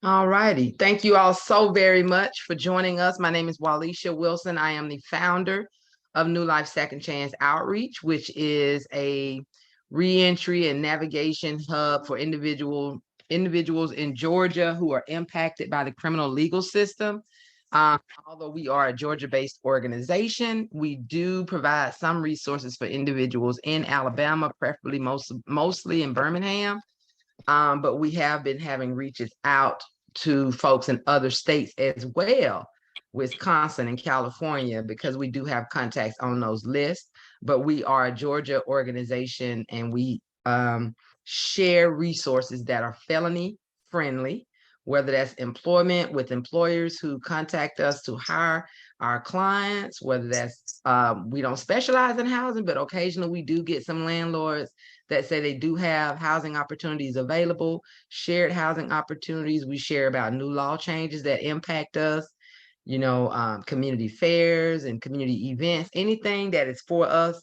All righty. Thank you all so very much for joining us. My name is Walisha Wilson. I am the founder of New Life Second Chance Outreach, which is a reentry and navigation hub for individuals in Georgia who are impacted by the criminal legal system. Although we are a Georgia-based organization, we do provide some resources for individuals in Alabama, preferably mostly in Birmingham. But we have been having reaches out to folks in other states as well, Wisconsin and California, because we do have contacts on those lists. But we are a Georgia organization, and we share resources that are felony friendly, whether that's employment with employers who contact us to hire our clients, whether that's we don't specialize in housing, but occasionally we do get some landlords that say they do have housing opportunities available, shared housing opportunities. We share about new law changes that impact us, community fairs and community events, anything that is for us,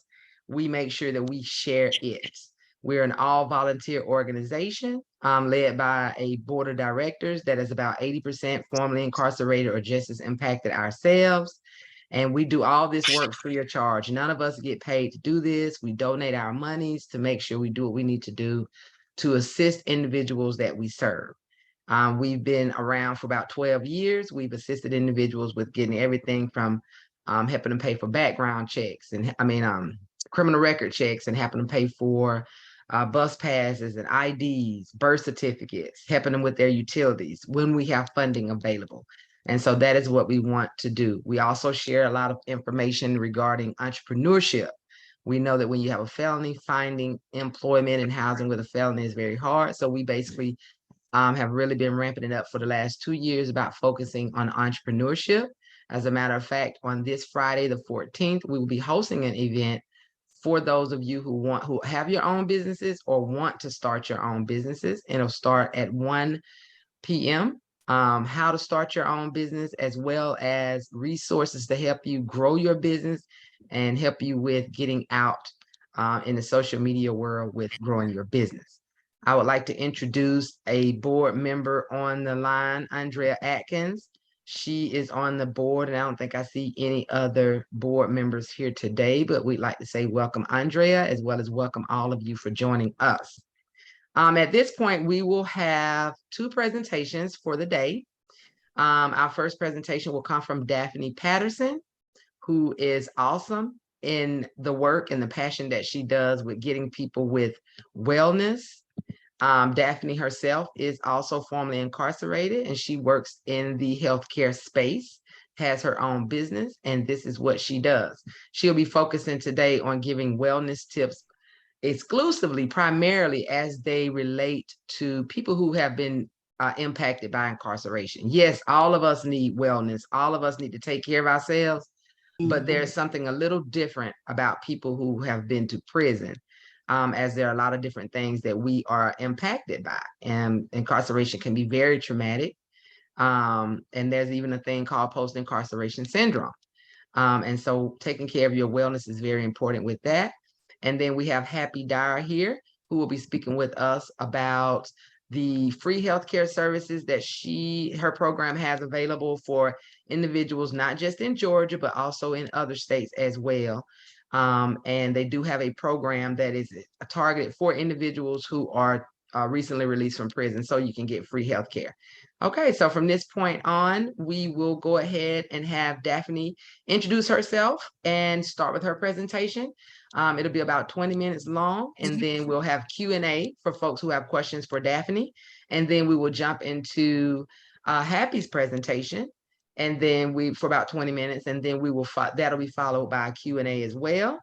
we make sure that we share it. We're an all volunteer organization led by a board of directors that is about 80% formerly incarcerated or just as impacted ourselves. And we do all this work free of charge. None of us get paid to do this. We donate our monies to make sure we do what we need to do to assist individuals that we serve. We've been around for about 12 years. We've assisted individuals with getting everything from helping them pay for background checks and criminal record checks, and helping them pay for bus passes and IDs, birth certificates, helping them with their utilities when we have funding available. And so that is what we want to do. We also share a lot of information regarding entrepreneurship. We know that when you have a felony, finding employment and housing with a felony is very hard. So we basically have really been ramping it up for the last 2 years about focusing on entrepreneurship. As a matter of fact, on this Friday, the 14th, we will be hosting an event for those of you who have your own businesses or want to start your own businesses. And it'll start at 1 p.m. How to start your own business, as well as resources to help you grow your business and help you with getting out in the social media world with growing your business. I would like to introduce a board member on the line, Andrea Atkins. She is on the board, and I don't think I see any other board members here today, but we'd like to say welcome, Andrea, as well as welcome all of you for joining us. At this point, we will have 2 presentations for the day. Our first presentation will come from Daphne Patterson, who is awesome in the work and the passion that she does with getting people with wellness. Daphne herself is also formerly incarcerated, and she works in the healthcare space, has her own business, and this is what she does. She'll be focusing today on giving wellness tips exclusively, primarily as they relate to people who have been impacted by incarceration. Yes, all of us need wellness. All of us need to take care of ourselves, but there's something a little different about people who have been to prison. As there are a lot of different things that we are impacted by, and incarceration can be very traumatic. And there's even a thing called post-incarceration syndrome. And so taking care of your wellness is very important with that. And then we have Happy Dyer here, who will be speaking with us about the free healthcare services that her program has available for individuals, not just in Georgia, but also in other states as well. And they do have a program that is targeted for individuals who are recently released from prison, so you can get free healthcare. Okay, so from this point on, we will go ahead and have Daphne introduce herself and start with her presentation. It'll be about 20 minutes long, and then we'll have Q&A for folks who have questions for Daphne. And then we will jump into Happy's presentation, and then for about 20 minutes, and then that'll be followed by a Q&A as well.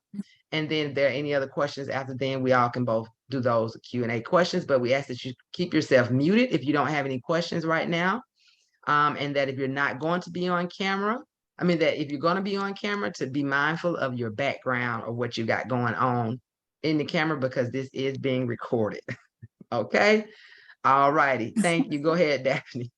And then if there are any other questions after then, we all can both do those Q&A questions, but we ask that you keep yourself muted if you don't have any questions right now. And that if you're not going to be on camera, that if you're going to be on camera, to be mindful of your background or what you got going on in the camera, because this is being recorded. Okay. All righty. Thank you. Go ahead, Daphne.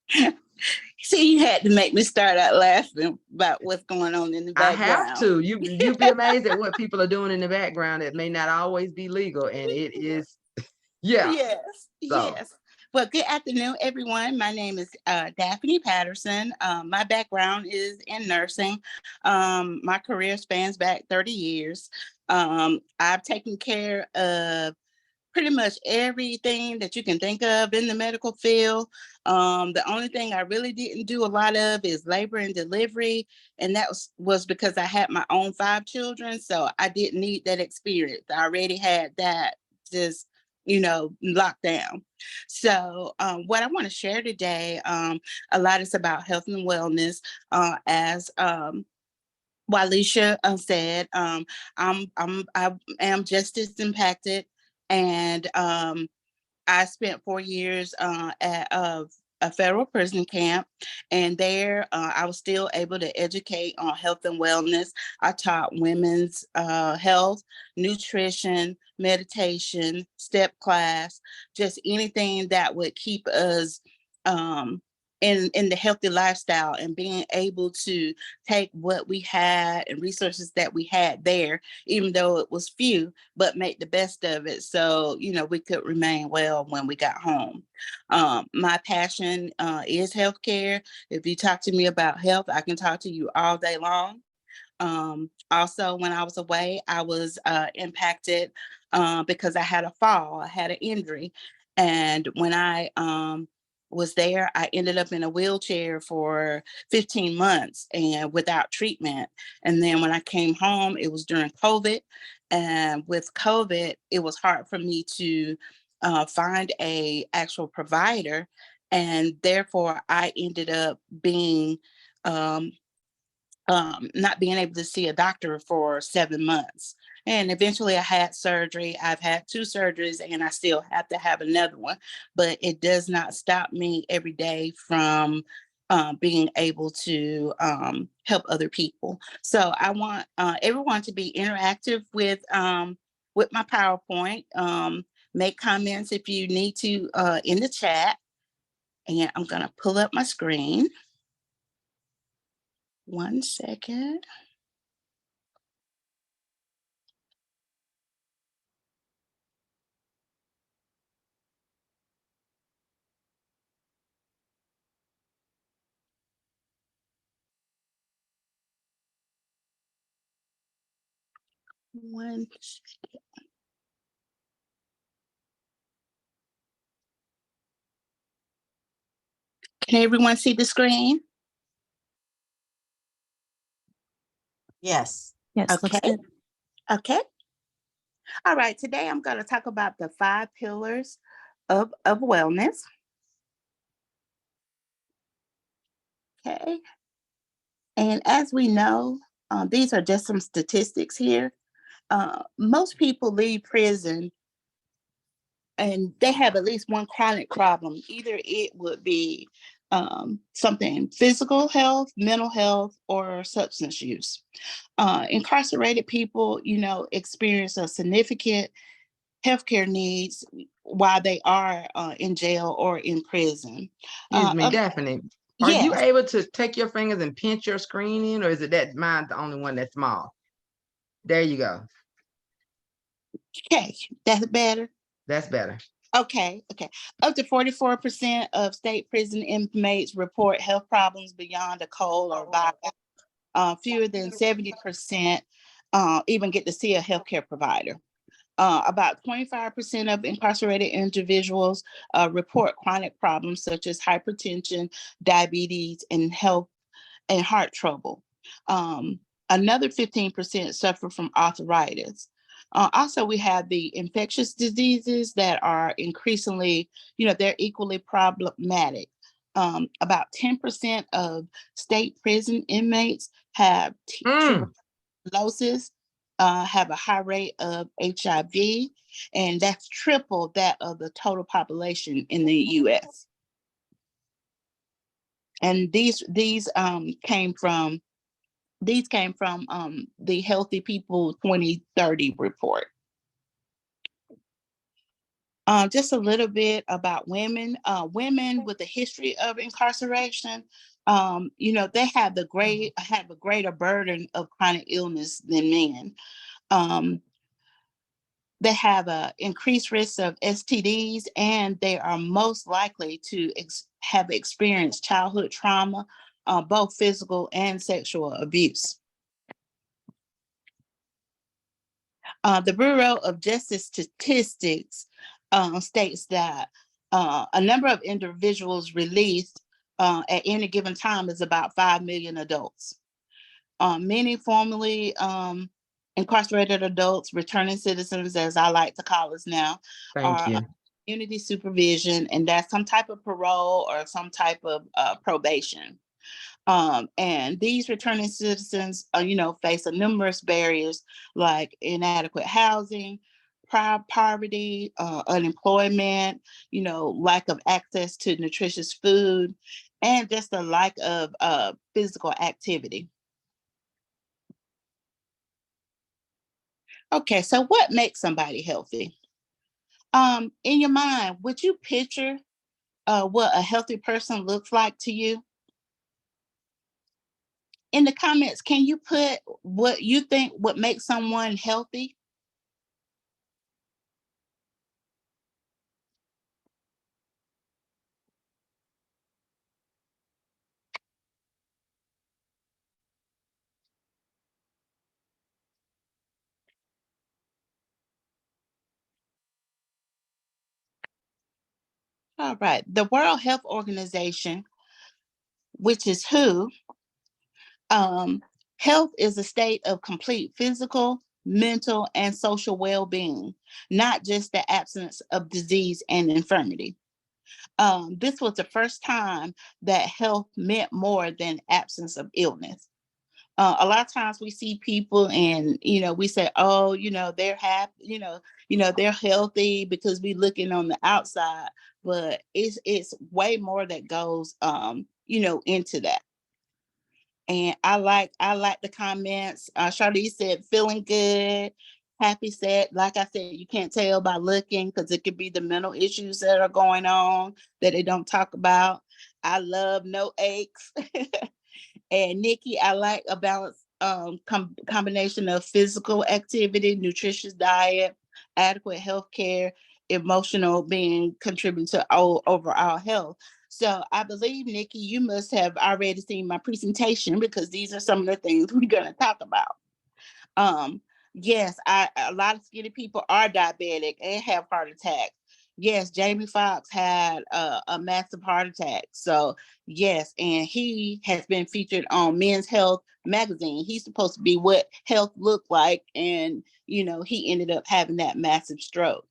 See, you had to make me start out laughing about what's going on in the background. I have to. You'd be amazed at what people are doing in the background. It may not always be legal, and it is. Yeah. Yes. So. Yes. Well, good afternoon, everyone. My name is Daphne Patterson. My background is in nursing. My career spans back 30 years. I've taken care of pretty much everything that you can think of in the medical field. The only thing I really didn't do a lot of is labor and delivery, and that was because I had my own 5 children, so I didn't need that experience. I already had that just locked down. So what I want to share today, a lot is about health and wellness. As Walisha said, I am just as impacted, and I spent 4 years at a federal prison camp, and there I was still able to educate on health and wellness. I taught women's health, nutrition, meditation, step class, just anything that would keep us um, in the healthy lifestyle, and being able to take what we had and resources that we had there, even though it was few, but make the best of it, so we could remain well when we got home. My passion is healthcare. If you talk to me about health, I can talk to you all day long. Also, when I was away, I was impacted because I had a fall, I had an injury. And when I was there, I ended up in a wheelchair for 15 months and without treatment. And then when I came home, it was during COVID. And with COVID, it was hard for me to find a actual provider. And therefore, I ended up being um, not being able to see a doctor for 7 months. And eventually I had surgery. I've had 2 surgeries and I still have to have another one, but it does not stop me every day from being able to help other people. So I want everyone to be interactive with my PowerPoint. Make comments if you need to in the chat. And I'm going to pull up my screen. 1 second. One. Can everyone see the screen? Yes. Yes, looks Okay. good. Okay. All right. Today I'm going to talk about the 5 pillars of wellness. Okay. And as we know, these are just some statistics here. Most people leave prison and they have at least one chronic problem. Either it would be something physical health, mental health, or substance use. Incarcerated people, experience a significant healthcare needs while they are in jail or in prison. Excuse me, Daphne. Are you Yes. able to take your fingers and pinch your screen in, or is it that mine the only one that's small? There you go. Okay, that's better. That's better. Okay. Up to 44% of state prison inmates report health problems beyond a cold or virus. Fewer than 70% even get to see a healthcare provider. About 25% of incarcerated individuals report chronic problems such as hypertension, diabetes, and heart trouble. Another 15% suffer from arthritis. Also, we have the infectious diseases that are increasingly, they're equally problematic. About 10% of state prison inmates have tuberculosis, have a high rate of HIV, and that's triple that of the total population in the US. And these came from the Healthy People 2030 report. Just a little bit about women. Women with a history of incarceration, they have a greater burden of chronic illness than men. They have a increased risk of STDs, and they are most likely to have experienced childhood trauma, both physical and sexual abuse. The Bureau of Justice Statistics states that a number of individuals released at any given time is about 5 million adults. Many formerly incarcerated adults, returning citizens, as I like to call us now, Thank are you. community supervision, and that's some type of parole or some type of probation. And these returning citizens, face a numerous barriers like inadequate housing, poverty, unemployment, lack of access to nutritious food, and just a lack of physical activity. Okay, so what makes somebody healthy? In your mind, would you picture what a healthy person looks like to you? In the comments, can you put what you think would make someone healthy? All right. The World Health Organization, which is WHO, health is a state of complete physical, mental, and social well-being, not just the absence of disease and infirmity. This was the first time that health meant more than absence of illness. A lot of times we see people and we say, oh, they're happy, they're healthy because we looking on the outside, but it's way more that goes into that. And I like the comments. Charlize said feeling good, happy, sad. Like I said, you can't tell by looking because it could be the mental issues that are going on that they don't talk about. I love no aches. And Nikki, I like a balanced combination of physical activity, nutritious diet, adequate health care, emotional being contribute to overall health. So I believe, Nikki, you must have already seen my presentation because these are some of the things we're going to talk about. Yes, a lot of skinny people are diabetic and have heart attacks. Yes, Jamie Foxx had a massive heart attack. So yes, and he has been featured on Men's Health magazine. He's supposed to be what health looked like, and he ended up having that massive stroke.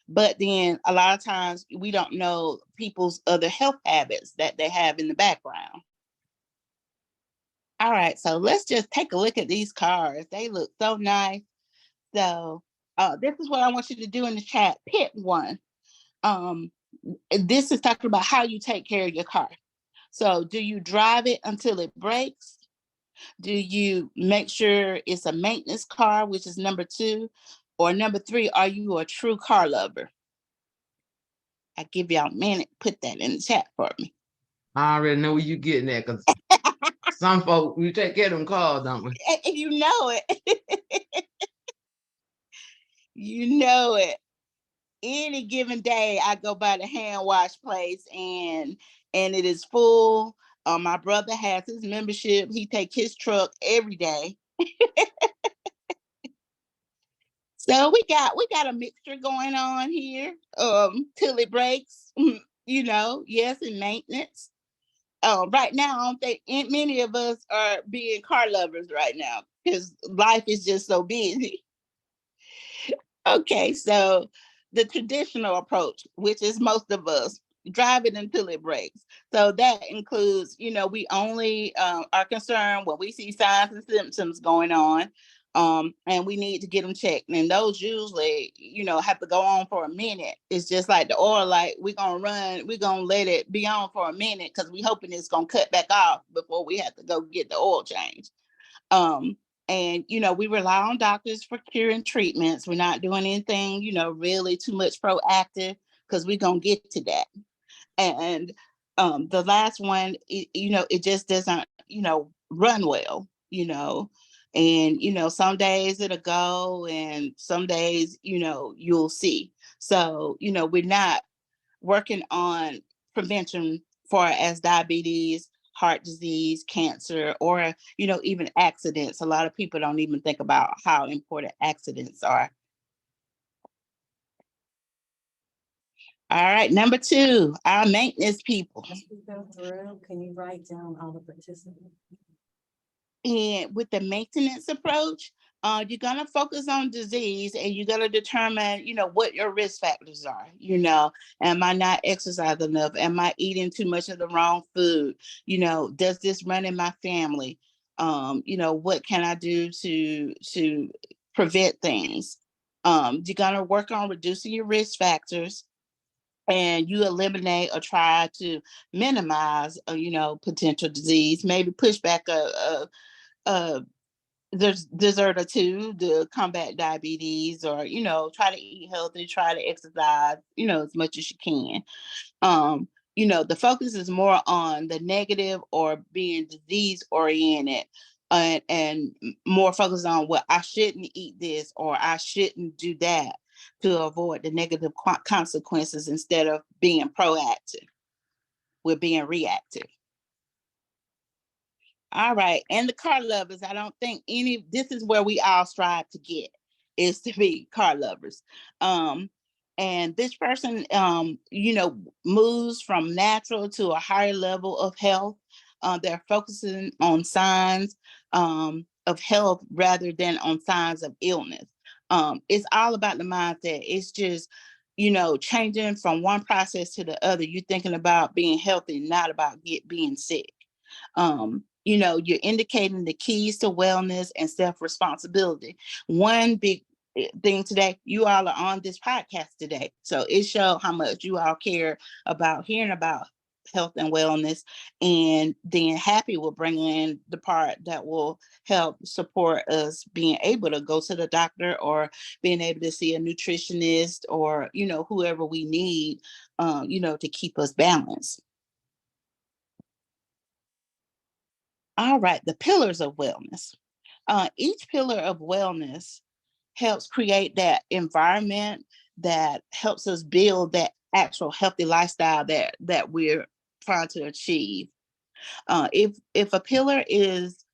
But then a lot of times we don't know people's other health habits that they have in the background. All right, so let's just take a look at these cars. They look so nice. So this is what I want you to do in the chat. Pick one. This is talking about how you take care of your car. So do you drive it until it breaks? Do you make sure it's a maintenance car, which is number 2? Or number 3, are you a true car lover? I give y'all a minute. Put that in the chat for me. I already know where you're getting at because some folks, we take care of them cars, don't we? You know it. You know it. Any given day, I go by the hand wash place and it is full. My brother has his membership. He takes his truck every day. So we got a mixture going on here. Till it breaks, yes, and maintenance. Right now, I don't think many of us are being car lovers right now because life is just so busy. Okay, so the traditional approach, which is most of us, drive it until it breaks. So that includes, we only are concerned when we see signs and symptoms going on, and we need to get them checked. And those usually, have to go on for a minute. It's just like the oil light. We're gonna let it be on for a minute because we hoping it's gonna cut back off before we have to go get the oil change. And we rely on doctors for cure and treatments. We're not doing anything, really too much proactive because we're gonna get to that. And the last one, it just doesn't, run well. And, some days it'll go and some days, you'll see. So, we're not working on prevention for as diabetes, heart disease, cancer, or, even accidents. A lot of people don't even think about how important accidents are. All right, number 2, our maintenance people. As we go through, can you write down all the participants? And with the maintenance approach, you're going to focus on disease and you're going to determine, what your risk factors are. Am I not exercising enough? Am I eating too much of the wrong food? Does this run in my family? What can I do to prevent things? You're going to work on reducing your risk factors, and you eliminate or try to minimize, potential disease, maybe push back a there's dessert or two to combat diabetes, or try to eat healthy, try to exercise, as much as you can. The focus is more on the negative or being disease oriented, and more focused on, well, I shouldn't eat this or I shouldn't do that, to avoid the negative consequences instead of being proactive. We're being reactive. All right. And the car lovers, I don't think this is where we all strive to get, is to be car lovers. And this person, moves from natural to a higher level of health. They're focusing on signs of health rather than on signs of illness. It's all about the mindset. It's just, changing from one process to the other. You're thinking about being healthy, not about being sick. You're indicating the keys to wellness and self-responsibility. One big thing today, you all are on this podcast today. So it shows how much you all care about hearing about health and wellness. And then Happy will bring in the part that will help support us being able to go to the doctor, or being able to see a nutritionist, or, whoever we need, to keep us balanced. All right, the pillars of wellness. Each pillar of wellness helps create that environment that helps us build that actual healthy lifestyle that we're trying to achieve. If a pillar is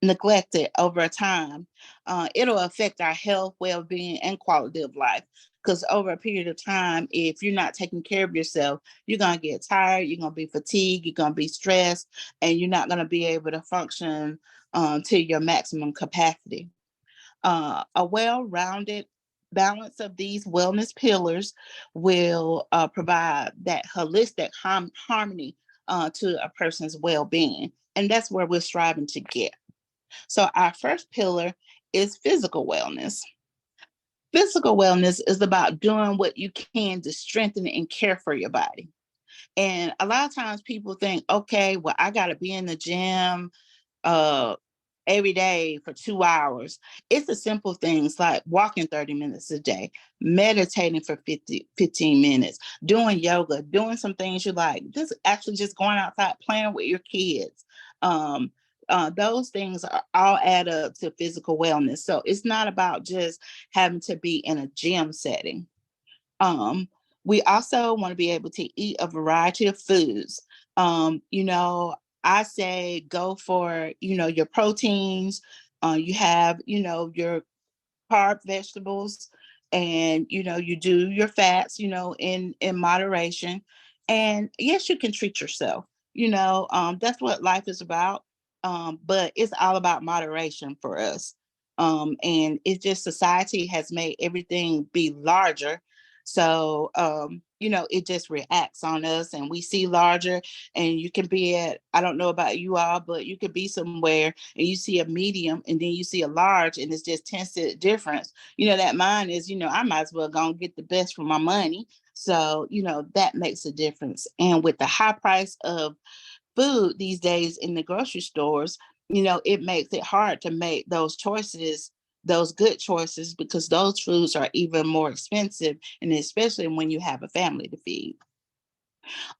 neglected over time, it'll affect our health, well-being, and quality of life. Because over a period of time, if you're not taking care of yourself, you're going to get tired, you're going to be fatigued, you're going to be stressed, and you're not going to be able to function to your maximum capacity. A well-rounded balance of these wellness pillars will provide that holistic harmony to a person's well-being. And that's where we're striving to get. So our first pillar is physical wellness. Physical wellness is about doing what you can to strengthen and care for your body. And a lot of times people think, okay, well, I got to be in the gym every day for 2 hours. It's the simple things like walking 30 minutes a day, meditating for 15 minutes, doing yoga, doing some things you like, just going outside, playing with your kids. Those things all add up to physical wellness. So it's not about just having to be in a gym setting. We also want to be able to eat a variety of foods. I say go for, your proteins. You have, your carb vegetables, and, you do your fats, in moderation. And yes, you can treat yourself. That's what life is about. But it's all about moderation for us. And it's just society has made everything be larger. So, it just reacts on us, and we see larger. And you can be I don't know about you all, but you could be somewhere and you see a medium and then you see a large, and it's just 10-cent difference. That mine is, I might as well go and get the best for my money. So, that makes a difference. And with the high price of food these days in the grocery stores, it makes it hard to make those choices, those good choices, because those foods are even more expensive, and especially when you have a family to feed.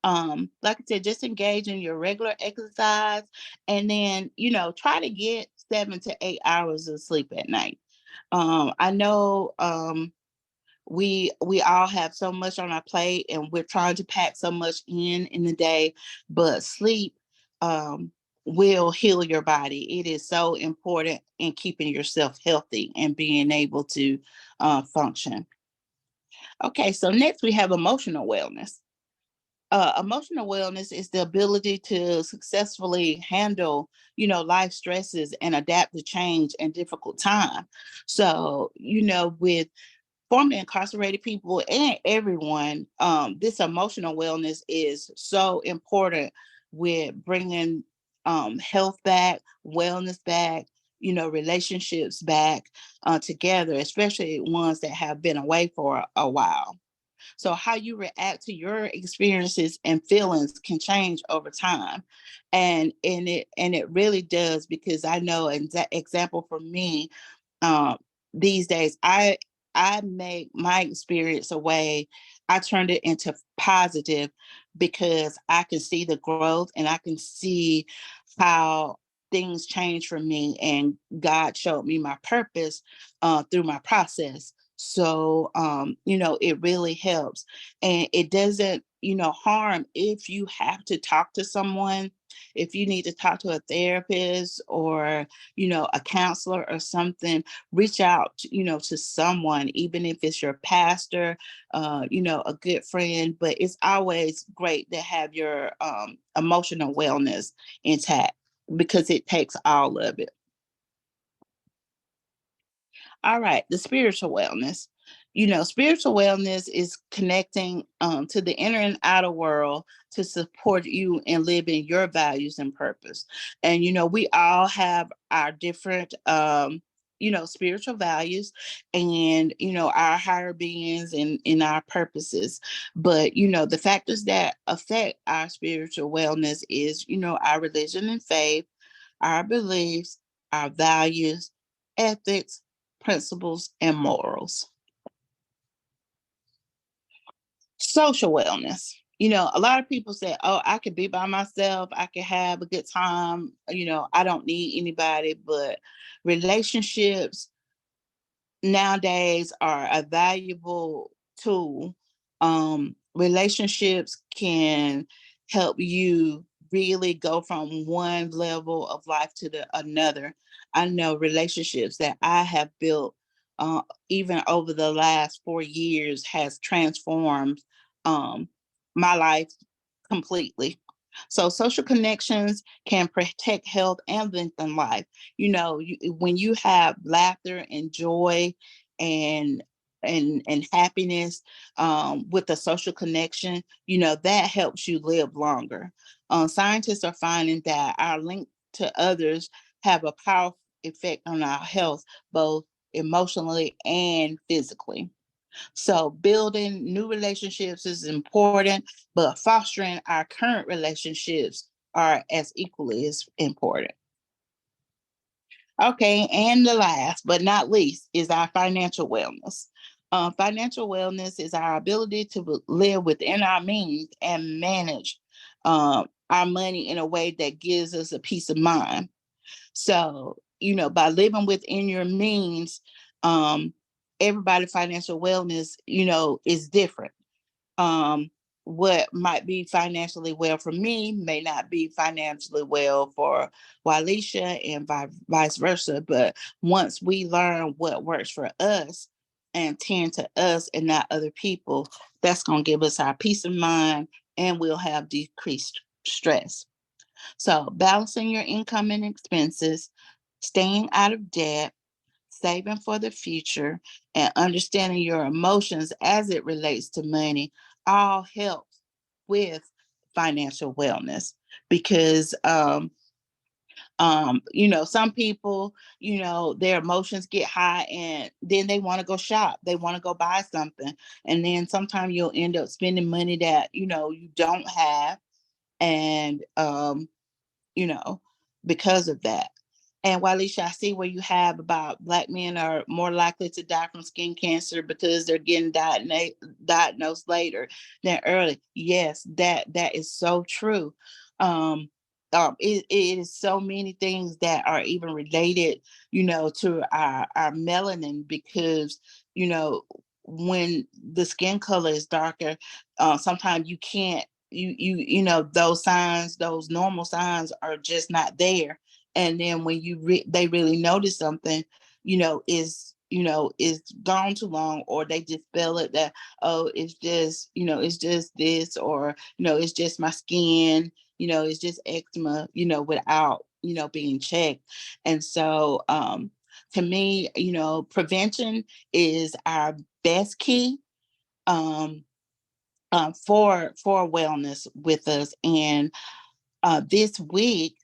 Like I said, just engage in your regular exercise, and then, try to get 7 to 8 hours of sleep at night. I know, we all have so much on our plate, and we're trying to pack so much in the day, but sleep um will heal your body. It is so important in keeping yourself healthy and being able to function. Okay, so next we have emotional wellness. Emotional wellness is the ability to successfully handle, life stresses and adapt to change and difficult time. So, with formerly incarcerated people and everyone, this emotional wellness is so important with bringing health back, wellness back, relationships back together, especially ones that have been away for a while. So how you react to your experiences and feelings can change over time. And it really does, because I know an example for me, um, these days, I make my experience a way, I turned it into positive, because I can see the growth and I can see how things change for me, and God showed me my purpose through my process. So it really helps, and it doesn't harm if you have to talk to someone, if you need to talk to a therapist or a counselor or something. Reach out to someone, even if it's your pastor, a good friend. But it's always great to have your emotional wellness intact, because it takes all of it. All right, the spiritual wellness. Spiritual wellness is connecting to the inner and outer world to support you in living your values and purpose. And we all have our different spiritual values, and our higher beings and in our purposes. But the factors that affect our spiritual wellness is our religion and faith, our beliefs, our values, ethics, principles, and morals. Social wellness. A lot of people say, oh, I could be by myself, I could have a good time, I don't need anybody. But relationships nowadays are a valuable tool. Relationships can help you really go from one level of life to the another. I know relationships that I have built, uh, even over the last 4 years, has transformed um, my life completely. So social connections can protect health and lengthen life. When you have laughter and joy and and happiness with a social connection, that helps you live longer. Scientists are finding that our link to others have a powerful effect on our health, both emotionally and physically. So building new relationships is important, but fostering our current relationships are as equally as important. Okay, and the last but not least is our financial wellness. Financial wellness is our ability to live within our means and manage our money in a way that gives us a peace of mind. So, by living within your means, um, everybody's financial wellness, is different. Um, what might be financially well for me may not be financially well for Walisha, and vice versa. But once we learn what works for us and tend to us and not other people, that's going to give us our peace of mind, and we'll have decreased stress. So, balancing your income and expenses, staying out of debt, saving for the future, and understanding your emotions as it relates to money all helps with financial wellness. Because some people, their emotions get high, and then they want to go shop, they want to go buy something, and then sometimes you'll end up spending money that you don't have. And you know because of that. And Walisha, I see where you have about Black men are more likely to die from skin cancer because they're getting diagnosed later than early. Yes, that is so true. It is so many things that are even related, to our melanin, because, when the skin color is darker, sometimes you can't, those signs, those normal signs are just not there. And then when they really notice something, is gone too long, or they just feel it that, oh, it's just this, or it's just my skin, it's just eczema, without being checked. And so to me, prevention is our best key, um for wellness with us. And this week,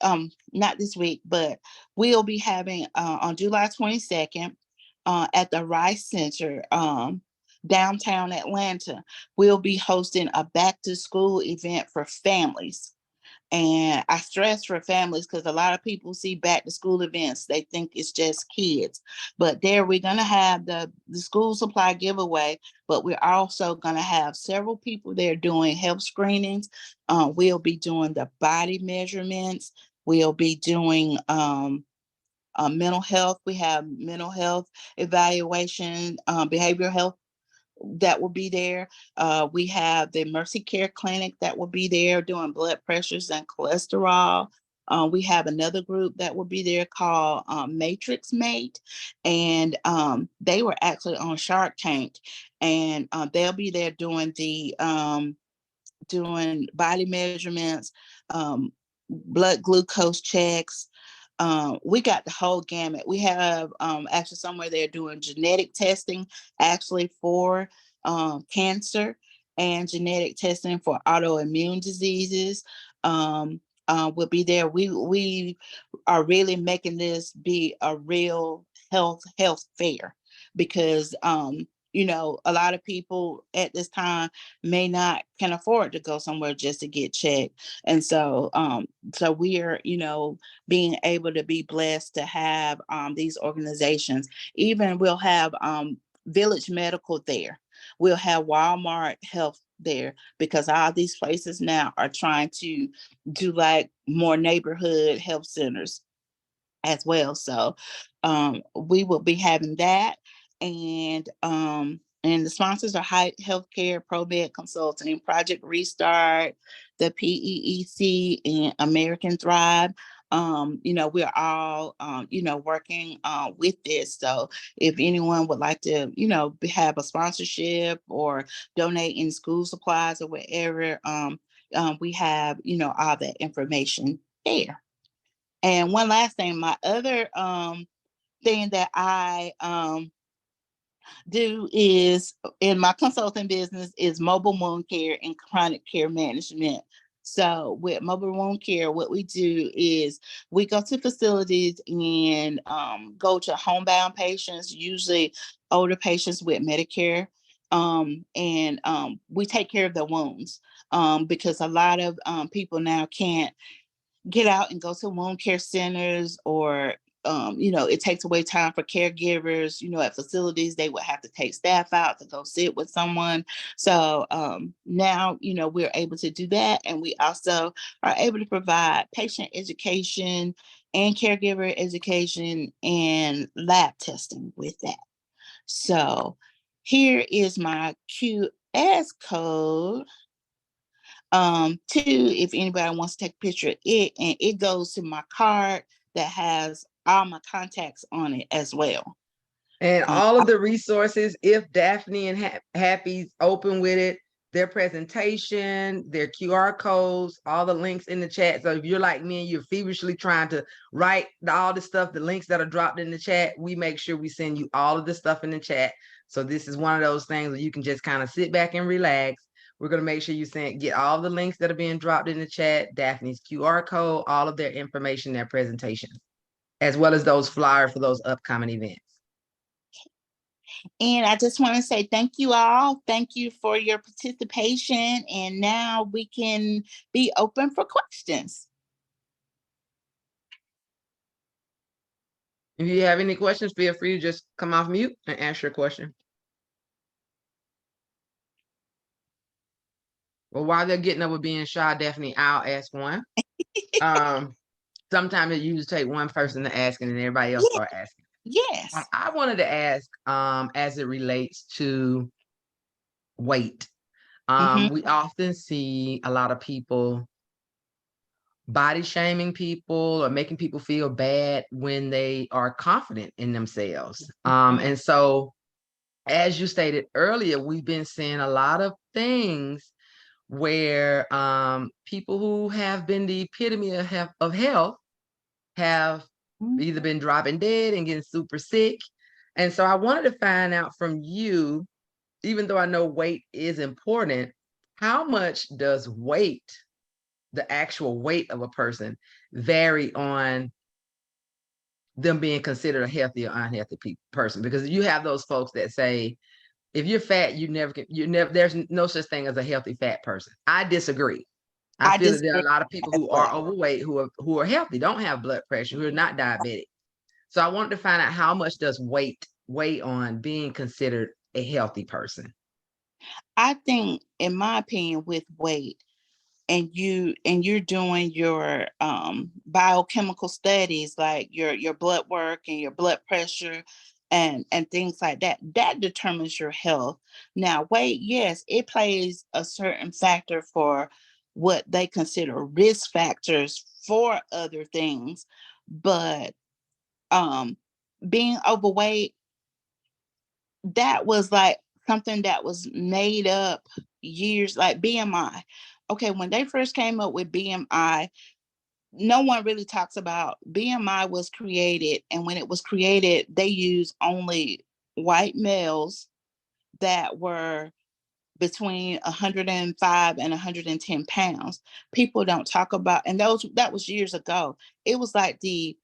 not this week, but we'll be having on July 22nd at the Rice Center, downtown Atlanta, we'll be hosting a back to school event for families. And I stress for families because a lot of people see back to school events, they think it's just kids. But there we're going to have the school supply giveaway, but we're also going to have several people there doing health screenings. We'll be doing the body measurements. We'll be doing mental health. We have mental health evaluation, behavioral health that will be there. We have the Mercy Care Clinic that will be there doing blood pressures and cholesterol. We have another group that will be there called Matrix Mate, and they were actually on Shark Tank, and they'll be there doing doing body measurements, blood glucose checks. We got the whole gamut. We have actually somewhere they're doing genetic testing actually for cancer, and genetic testing for autoimmune diseases. Will be there. We are really making this be a real health fair, because a lot of people at this time may not can afford to go somewhere just to get checked. And so so we're being able to be blessed to have these organizations. Even we'll have Village Medical there. We'll have Walmart Health there, because all these places now are trying to do like more neighborhood health centers as well. So we will be having that. And the sponsors are High Healthcare, ProMed Consulting, Project Restart, the PEEC, and American Thrive. We're all working with this. So if anyone would like to have a sponsorship or donate in school supplies or whatever, we have all that information there. And one last thing, my other thing that I do is in my consulting business is mobile wound care and chronic care management. So with mobile wound care, what we do is we go to facilities and go to homebound patients, usually older patients with Medicare, and we take care of the wounds, because a lot of people now can't get out and go to wound care centers, or it takes away time for caregivers. At facilities they would have to take staff out to go sit with someone. So now we're able to do that, and we also are able to provide patient education and caregiver education and lab testing with that. So here is my QS code, two, if anybody wants to take a picture of it, and it goes to my card that has all my contacts on it as well. And all of the resources, if Daphne and Happy's open with it, their presentation, their QR codes, all the links in the chat. So if you're like me and you're feverishly trying to write all the stuff, the links that are dropped in the chat, we make sure we send you all of the stuff in the chat. So this is one of those things where you can just kind of sit back and relax. We're going to make sure you get all the links that are being dropped in the chat, Daphne's QR code, all of their information, their presentations, as well as those flyers for those upcoming events. And I just want to say thank you all. Thank you for your participation. And now we can be open for questions. If you have any questions, feel free to just come off mute and ask your question. Well, while they're getting over being shy, Daphne, I'll ask one. Sometimes it usually take one person to ask and then everybody else Yeah, start asking. yes. I wanted to ask, as it relates to weight. Hmm. We often see a lot of people body shaming people or making people feel bad when they are confident in themselves. And so, as you stated earlier, we've been seeing a lot of things where people who have been the epitome of health have either been dropping dead and getting super sick. And so I wanted to find out from you, even though I know weight is important, how much does weight, the actual weight of a person, vary on them being considered a healthy or unhealthy person? Because you have those folks that say, if you're fat, there's no such thing as a healthy fat person. I disagree. I I feel that there are disagree a lot of people as who are well. overweight, who are healthy, don't have blood pressure, who are not diabetic. So I wanted to find out how much does weight weigh on being considered a healthy person? I think, in my opinion, with weight, and you're doing your biochemical studies, like your blood work and your blood pressure and things like that, that determines your health. Now, weight, yes, it plays a certain factor for what they consider risk factors for other things, but um being overweight, that was like something that was made up years, like BMI. Okay, when they first came up with BMI, no one really talks about BMI was created. And when it was created, they used only white males that were between 105 and 110 pounds. People don't talk about, and that was years ago. It was like the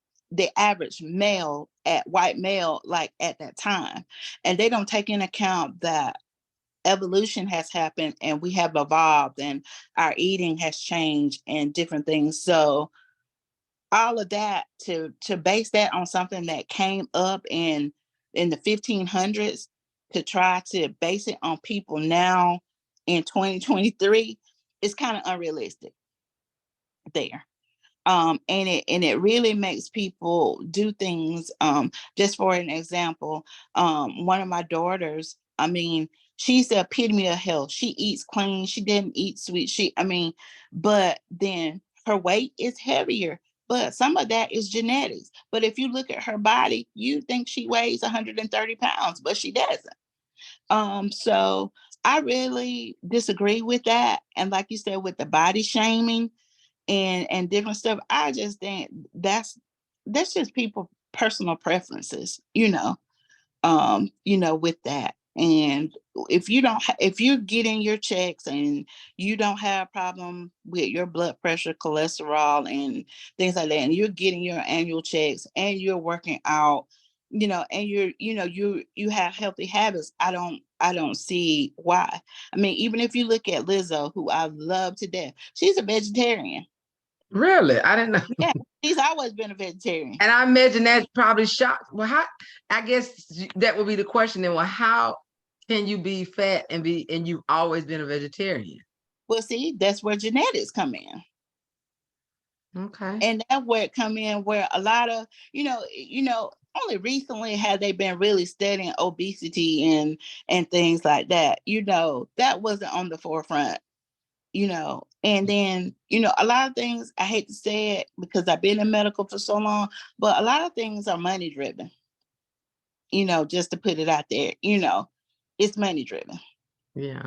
average male at white male, like at that time. And they don't take into account that evolution has happened and we have evolved and our eating has changed and different things. So all of that, to base that on something that came up in the 1500s, to try to base it on people now in 2023, is kind of unrealistic there. And it really makes people do things. Just for an example, one of my daughters, I mean, she's the epitome of health. She eats clean, she didn't eat sweet, but then her weight is heavier, but some of that is genetics. But if you look at her body, you think she weighs 130 pounds, but she doesn't. So I really disagree with that. And like you said, with the body shaming and different stuff, I just think that's just people personal preferences, with that. And if you're getting your checks and you don't have a problem with your blood pressure, cholesterol, and things like that, and you're getting your annual checks and you're working out, and you have healthy habits, I don't see why. I mean, even if you look at Lizzo, who I love to death, she's a vegetarian. Really? I didn't know. Yeah, she's always been a vegetarian. And I imagine that probably shocked. Well, I guess that would be the question then. Well, how can you be fat and you've always been a vegetarian? Well, see, that's where genetics come in. Okay. And that's where it come in, where a lot of, only recently have they been really studying obesity and things like that. That wasn't on the forefront, and then, a lot of things, I hate to say it because I've been in medical for so long, but a lot of things are money driven, just to put it out there, it's money driven, Yeah.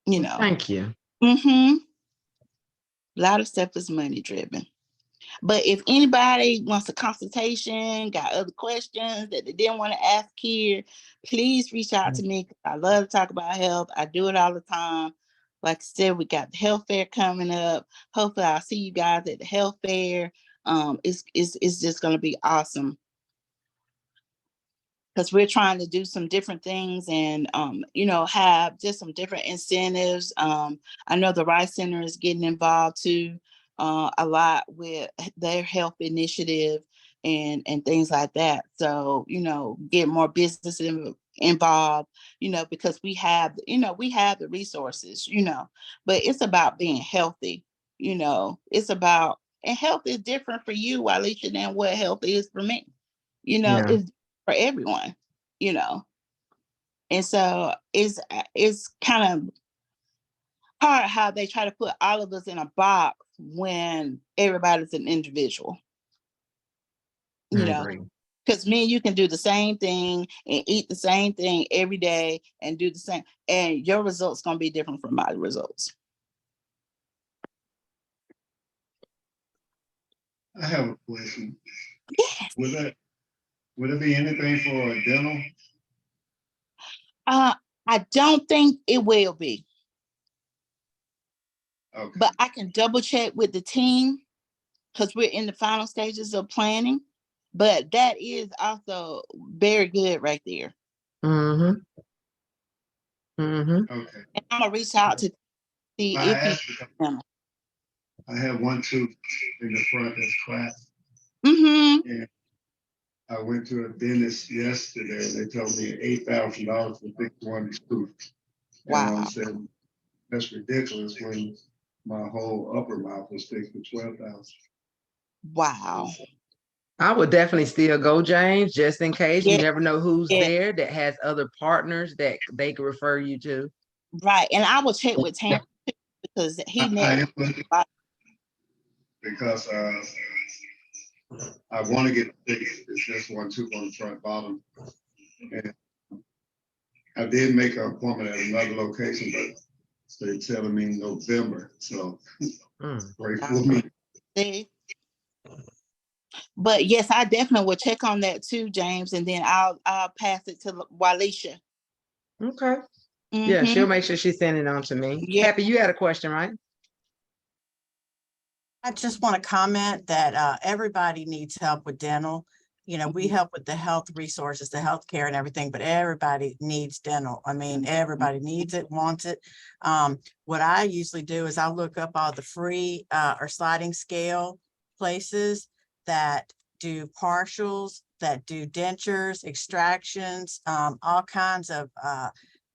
you Well, know. thank you. Mm-hmm. A lot of stuff is money driven. But if anybody wants a consultation, got other questions that they didn't want to ask here, please reach out to me. I love to talk about health. I do it all the time. Like I said, we got the health fair coming up. Hopefully I'll see you guys at the health fair. It's just going to be awesome, because we're trying to do some different things and have just some different incentives. I know the Rice Center is getting involved too, a lot with their health initiative. and things like that. So, get more business involved, because we have the resources, but it's about being healthy, it's about, and health is different for you, Alicia, than what health is for me, Yeah. it's for everyone, and so it's kind of hard how they try to put all of us in a box when everybody's an individual, I agree. because me and you can do the same thing and eat the same thing every day and do the same, and your results going to be different from my results. I have a question. Yes. Would it be anything for a dental? I don't think it will be, Okay. but I can double check with the team because we're in the final stages of planning. But that is also very good right there. Mm-hmm. Mm-hmm. Okay. And I'm gonna reach out to see if I have one tooth in the front that's cracked. Mm-hmm. And I went to a dentist yesterday and they told me $8,000 to fix one tooth. Wow. And I said, that's ridiculous when my whole upper mouth was fixed for $12,000. Wow. I would definitely still go, James, just in case. Yeah. You never know who's Yeah. there that has other partners that they could refer you to. Right. And I will check with Tam because he met because I want to get fixed. It's just one tooth on the front bottom. And I did make an appointment at another location, but they're telling me November. So pray for me. See? But yes, I definitely will check on that too, James, and then I'll pass it to Walisha. Okay. Yeah, she'll make sure she's sending it on to me. Yeah. Happy, you had a question, right? I just want to comment that everybody needs help with dental. We help with the health resources, the healthcare and everything, but everybody needs dental. I mean, everybody needs it, wants it. What I usually do is I'll look up all the free or sliding scale places that do partials, that do dentures, extractions, all kinds of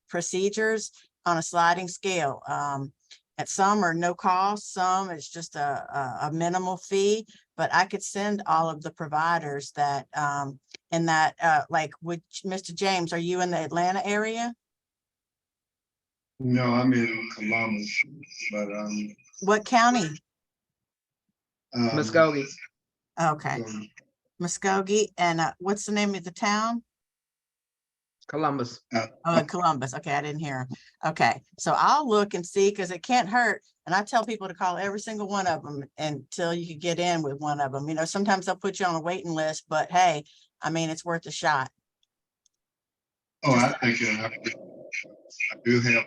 procedures on a sliding scale. At some are no cost, some it's just a minimal fee, but I could send all of the providers that in that like Mr. James, are you in the Atlanta area? No, I'm in Columbus, but what county? Muskogee. Okay. Muskogee. And what's the name of the town? Columbus. Oh, in Columbus. Okay, I didn't hear him. Okay, so I'll look and see because it can't hurt. And I tell people to call every single one of them until you can get in with one of them. Sometimes they'll put you on a waiting list, but hey, I mean, it's worth a shot. Oh, I think I do have.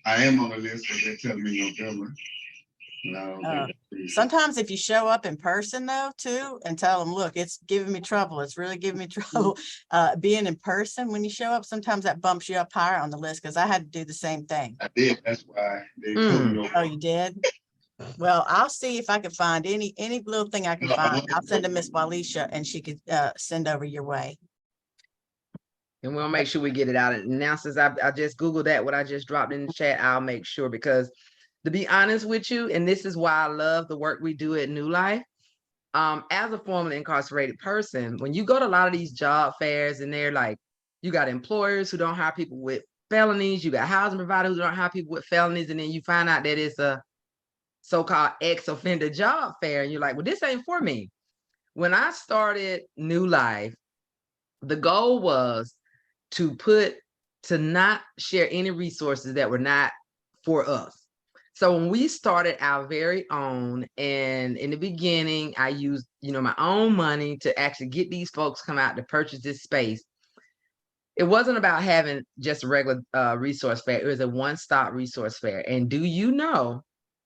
I am on the list, but they're telling me November. No, sometimes if you show up in person though too and tell them, look, it's giving me trouble, it's really giving me trouble being in person, when you show up, sometimes that bumps you up higher on the list because I had to do the same thing. I did. That's why they told me. Oh, you did? Well, I'll see if I can find any little thing I can find. I'll send to Miss Walisha and she could send over your way. And we'll make sure we get it out. And now since I just Googled that, what I just dropped in the chat, I'll make sure, because to be honest with you, and this is why I love the work we do at New Life, as a formerly incarcerated person, when you go to a lot of these job fairs and they're like, you got employers who don't hire people with felonies, you got housing providers who don't hire people with felonies, and then you find out that it's a so-called ex-offender job fair, and you're like, well, this ain't for me. When I started New Life, the goal was to not share any resources that were not for us. So when we started our very own, and in the beginning, I used, my own money to actually get these folks come out to purchase this space. It wasn't about having just a regular resource fair. It was a one-stop resource fair. And do you know,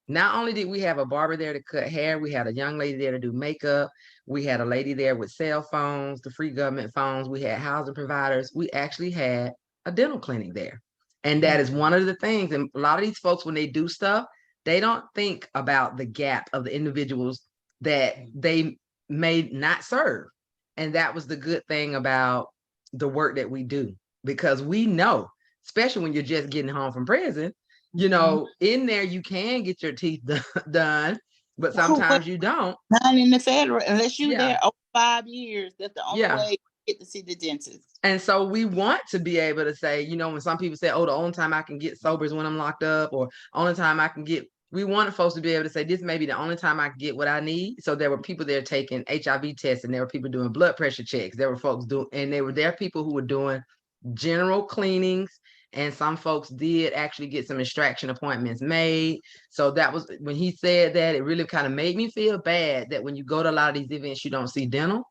not only did we have a barber there to cut hair, we had a young lady there to do makeup. We had a lady there with cell phones, the free government phones. We had housing providers. We actually had a dental clinic there. And that is one of the things. And a lot of these folks, when they do stuff, they don't think about the gap of the individuals that they may not serve. And that was the good thing about the work that we do, because we know, especially when you're just getting home from prison, you know, in there you can get your teeth done, but sometimes you don't. Not in the federal, unless you're Yeah. there over 5 years. That's the only Yeah. way you get to see the dentist. And so we want to be able to say, you know, when some people say, oh, the only time I can get sober is when I'm locked up, or only time I can get, we want folks to be able to say, this may be the only time I can get what I need. So there were people there taking HIV tests, and there were people doing blood pressure checks. There were folks doing, and there were people who were doing general cleanings. And some folks did actually get some extraction appointments made. So that was, when he said that, it really kind of made me feel bad that when you go to a lot of these events, you don't see dental.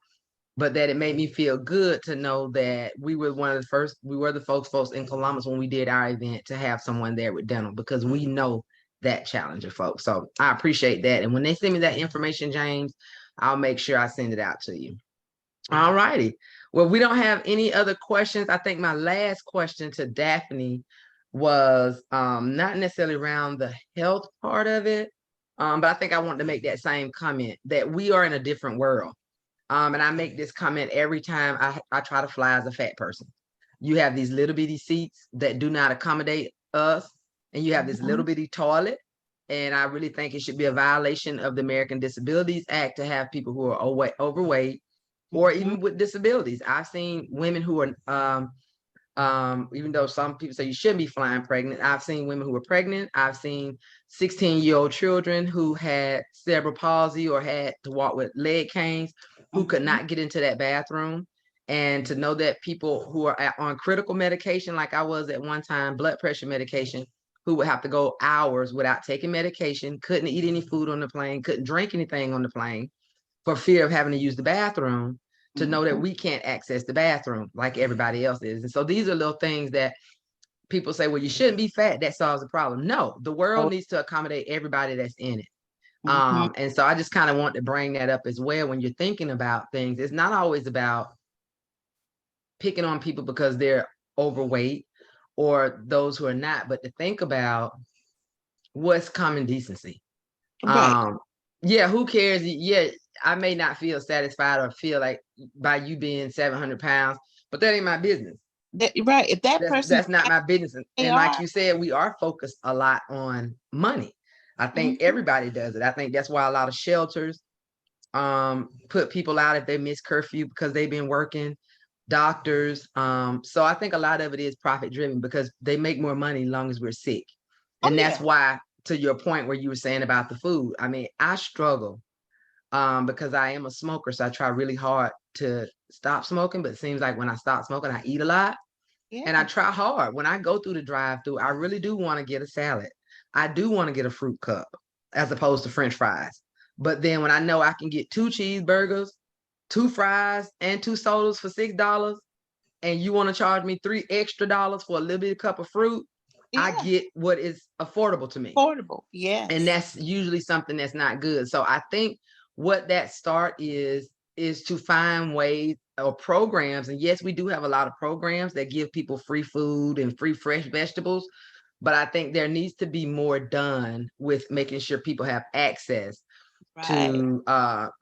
But that it made me feel good to know that we were the folks in Columbus when we did our event to have someone there with dental, because we know that challenge of folks. So I appreciate that. And when they send me that information, James, I'll make sure I send it out to you. All righty. Well, we don't have any other questions. I think my last question to Daphne was not necessarily around the health part of it, but I think I wanted to make that same comment that we are in a different world. And I make this comment every time I try to fly as a fat person. You have these little bitty seats that do not accommodate us, and you have this little bitty toilet. And I really think it should be a violation of the American Disabilities Act to have people who are overweight or even with disabilities. I've seen women who are, even though some people say you shouldn't be flying pregnant, I've seen women who were pregnant. I've seen 16-year-old children who had cerebral palsy or had to walk with leg canes, who could not get into that bathroom. And to know that people who are on critical medication, like I was at one time, blood pressure medication, who would have to go hours without taking medication, couldn't eat any food on the plane, couldn't drink anything on the plane for fear of having to use the bathroom, to know that we can't access the bathroom like everybody else is. And so these are little things that people say, well, you shouldn't be fat, that solves the problem. No, the world needs to accommodate everybody that's in it. And so I just kind of want to bring that up as well. When you're thinking about things, it's not always about picking on people because they're overweight or those who are not, but to think about what's common decency. Right. Yeah, who cares? Yeah, I may not feel satisfied or feel like by you being 700 pounds, but that ain't my business. Right. If that person, That's not my business. And like are. you said, we are focused a lot on money. I think everybody does it. I think that's why a lot of shelters put people out if they miss curfew because they've been working, doctors. So I think a lot of it is profit driven because they make more money as long as we're sick. And that's why, to your point where you were saying about the food, I mean, I struggle because I am a smoker. So I try really hard to stop smoking, but it seems like when I stop smoking, I eat a lot. And I try hard. When I go through the drive-through, I really do want to get a salad. I do want to get a fruit cup as opposed to French fries. But then when I know I can get 2 cheeseburgers, 2 fries, and 2 sodas for $6, and you want to charge me $3 extra for a little bit of cup of fruit, I get what is affordable to me. Affordable, yes. And that's usually something that's not good. So I think what that start is to find ways or programs. And yes, we do have a lot of programs that give people free food and free fresh vegetables. But I think there needs to be more done with making sure people have access to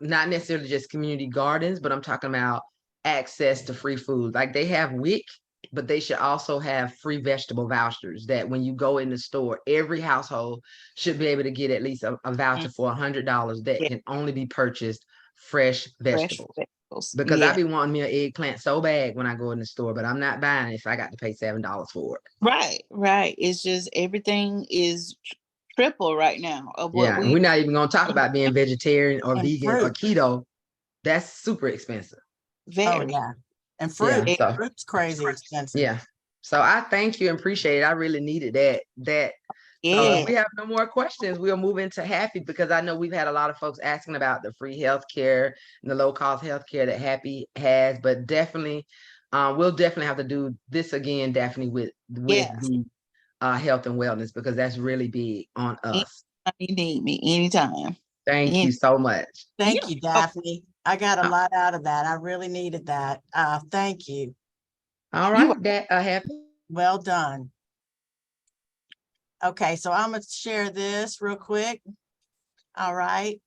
not necessarily just community gardens, but I'm talking about access to free food. Like they have WIC, but they should also have free vegetable vouchers that when you go in the store, every household should be able to get at least a voucher for $100 that can only be purchased fresh vegetables. Because I be wanting me an eggplant so bad when I go in the store, but I'm not buying it if I got to pay $7 for it. Right. It's just everything is triple right now of what we're not even going to talk about being vegetarian or vegan or keto. That's super expensive. Very. And fruit, so, fruit's crazy expensive. Yeah. So I thank you and appreciate it. I really needed that. If we have no more questions, we'll move into Happy, because I know we've had a lot of folks asking about the free healthcare and the low-cost healthcare that Happy has, but definitely, we'll definitely have to do this again, Daphne, with the health and wellness, because that's really big on us. You need me anytime. Thank you so much. Thank you, Daphne. I got a lot out of that. I really needed that. Thank you. All right, Happy. Well done. Okay, so I'm going to share this real quick. All right.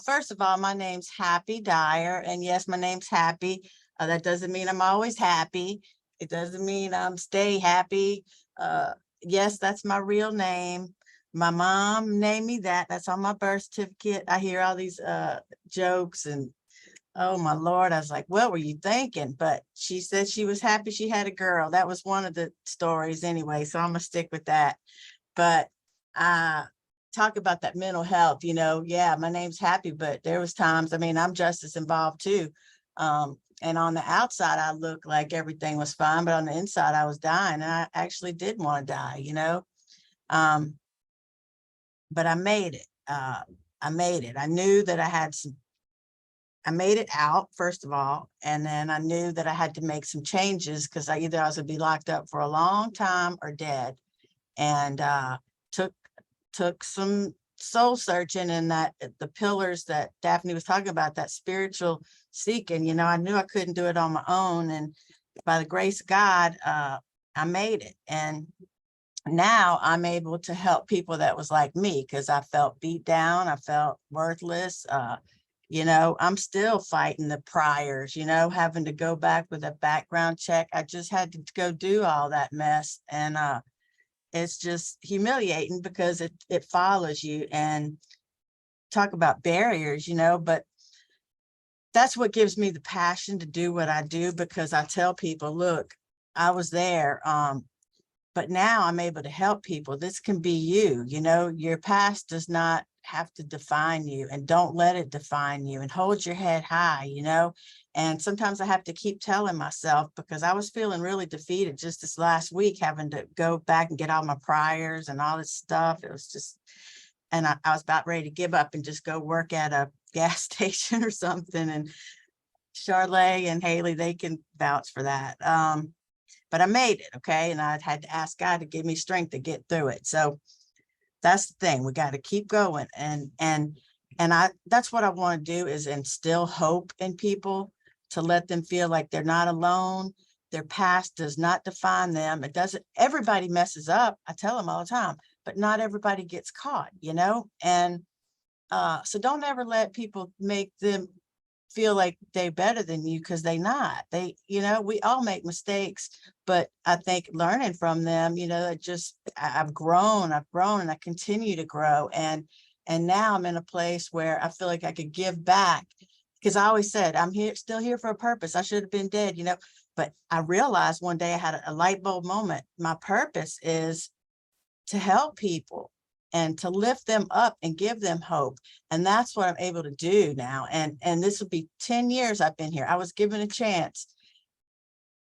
First of all, my name's Happy Dyer, and yes, my name's Happy. That doesn't mean I'm always happy. It doesn't mean I'm stay happy. Yes, that's my real name. My mom named me that. That's on my birth certificate. I hear all these jokes and oh my Lord, I was like, what were you thinking? But she said she was happy she had a girl. That was one of the stories anyway, so I'm gonna stick with that. But talk about that mental health, yeah, my name's Happy, but there was times, I mean, I'm just as involved too. And on the outside, I looked like everything was fine, but on the inside, I was dying, and I actually did want to die. But I made it. I made it. I knew that I made it out, first of all, and then I knew that I had to make some changes because I was going to be locked up for a long time or dead. And took some soul searching, and that the pillars that Daphne was talking about, that spiritual seeking, I knew I couldn't do it on my own. And by the grace of God, I made it. And now I'm able to help people that was like me, because I felt beat down. I felt worthless. I'm still fighting the priors, having to go back with a background check. I just had to go do all that mess. And it's just humiliating because it follows you. And talk about barriers, but that's what gives me the passion to do what I do, because I tell people, look, I was there, but now I'm able to help people. This can be you, your past does not have to define you, and don't let it define you, and hold your head high, and sometimes I have to keep telling myself, because I was feeling really defeated just this last week, having to go back and get all my priors and all this stuff. It was just, and I was about ready to give up and just go work at a gas station or something. And Charlay and Haley, they can vouch for that. But I made it, okay? And I had to ask God to give me strength to get through it. So that's the thing. We got to keep going. And that's what I want to do, is instill hope in people, to let them feel like they're not alone. Their past does not define them. It doesn't. Everybody messes up. I tell them all the time, but not everybody gets caught, And so don't ever let people make them feel like they're better than you, because they're not. We all make mistakes, but I think learning from them, I've grown, and I continue to grow. And now I'm in a place where I feel like I could give back, because I always said, I'm still here for a purpose. I should have been dead, but I realized one day I had a light bulb moment. My purpose is to help people and to lift them up and give them hope. And that's what I'm able to do now. And this will be 10 years I've been here. I was given a chance.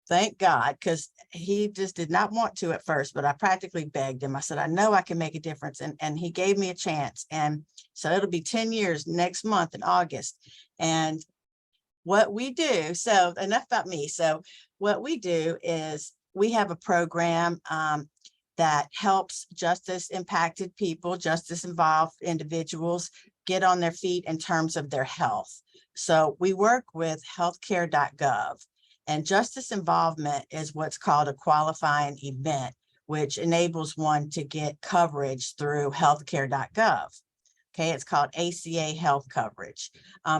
Thank God, because he just did not want to at first, but I practically begged him. I said, I know I can make a difference. And he gave me a chance. And so it'll be 10 years next month in August. And what we do, so enough about me. So what we do is we have a program that helps justice impacted people, justice involved individuals get on their feet in terms of their health. So we work with healthcare.gov, and justice involvement is what's called a qualifying event, which enables one to get coverage through healthcare.gov. Okay, it's called ACA health coverage.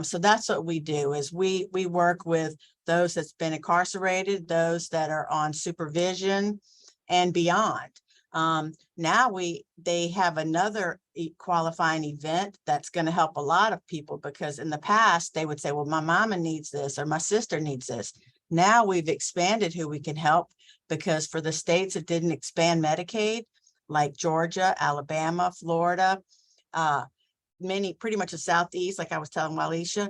So that's what we do, is we work with those that's been incarcerated, those that are on supervision and beyond. Now they have another qualifying event that's going to help a lot of people, because in the past they would say, well, my mama needs this or my sister needs this. Now we've expanded who we can help, because for the states that didn't expand Medicaid, like Georgia, Alabama, Florida, pretty much the Southeast, like I was telling Walisha,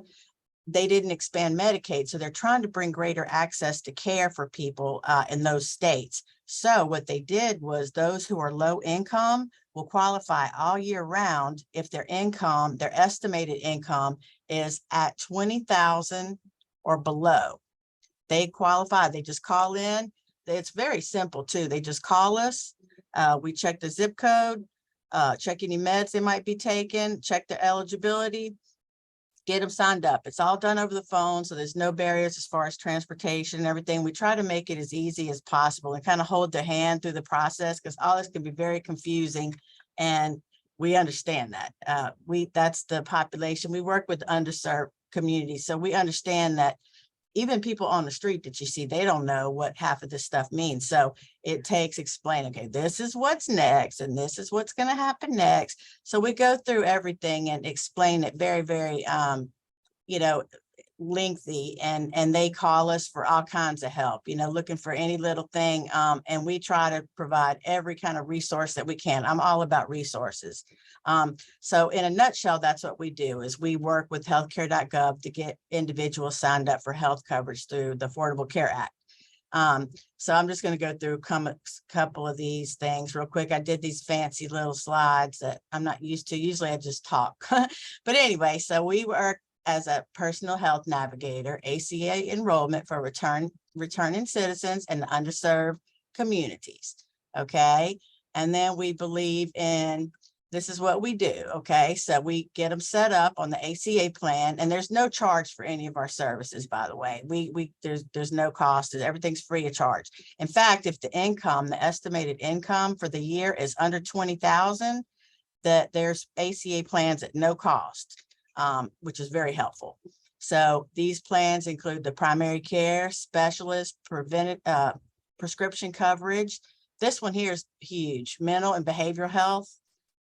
they didn't expand Medicaid. So they're trying to bring greater access to care for people in those states. So what they did was, those who are low income will qualify all year round if their income, their estimated income, is at 20,000 or below. They qualify. They just call in. It's very simple too. They just call us. We check the zip code, check any meds they might be taking, check their eligibility, get them signed up. It's all done over the phone, so there's no barriers as far as transportation and everything. We try to make it as easy as possible and kind of hold their hand through the process, because all this can be very confusing. And we understand that. That's the population. We work with underserved communities. So we understand that even people on the street that you see, they don't know what half of this stuff means. So it takes explaining, okay, this is what's next, and this is what's going to happen next. So we go through everything and explain it very, very, lengthy, and they call us for all kinds of help, looking for any little thing. And we try to provide every kind of resource that we can. I'm all about resources. So in a nutshell, that's what we do is we work with healthcare.gov to get individuals signed up for health coverage through the Affordable Care Act. So I'm just going to go through a couple of these things real quick. I did these fancy little slides that I'm not used to. Usually I just talk. But anyway, so we work as a personal health navigator, ACA enrollment for returning citizens and underserved communities. Okay. And then we believe in, this is what we do. Okay. So we get them set up on the ACA plan, and there's no charge for any of our services, by the way. There's no cost. Everything's free of charge. In fact, if the estimated income for the year is under 20,000, that there's ACA plans at no cost. Which is very helpful. So these plans include the primary care, specialist, prescription coverage. This one here is huge, mental and behavioral health.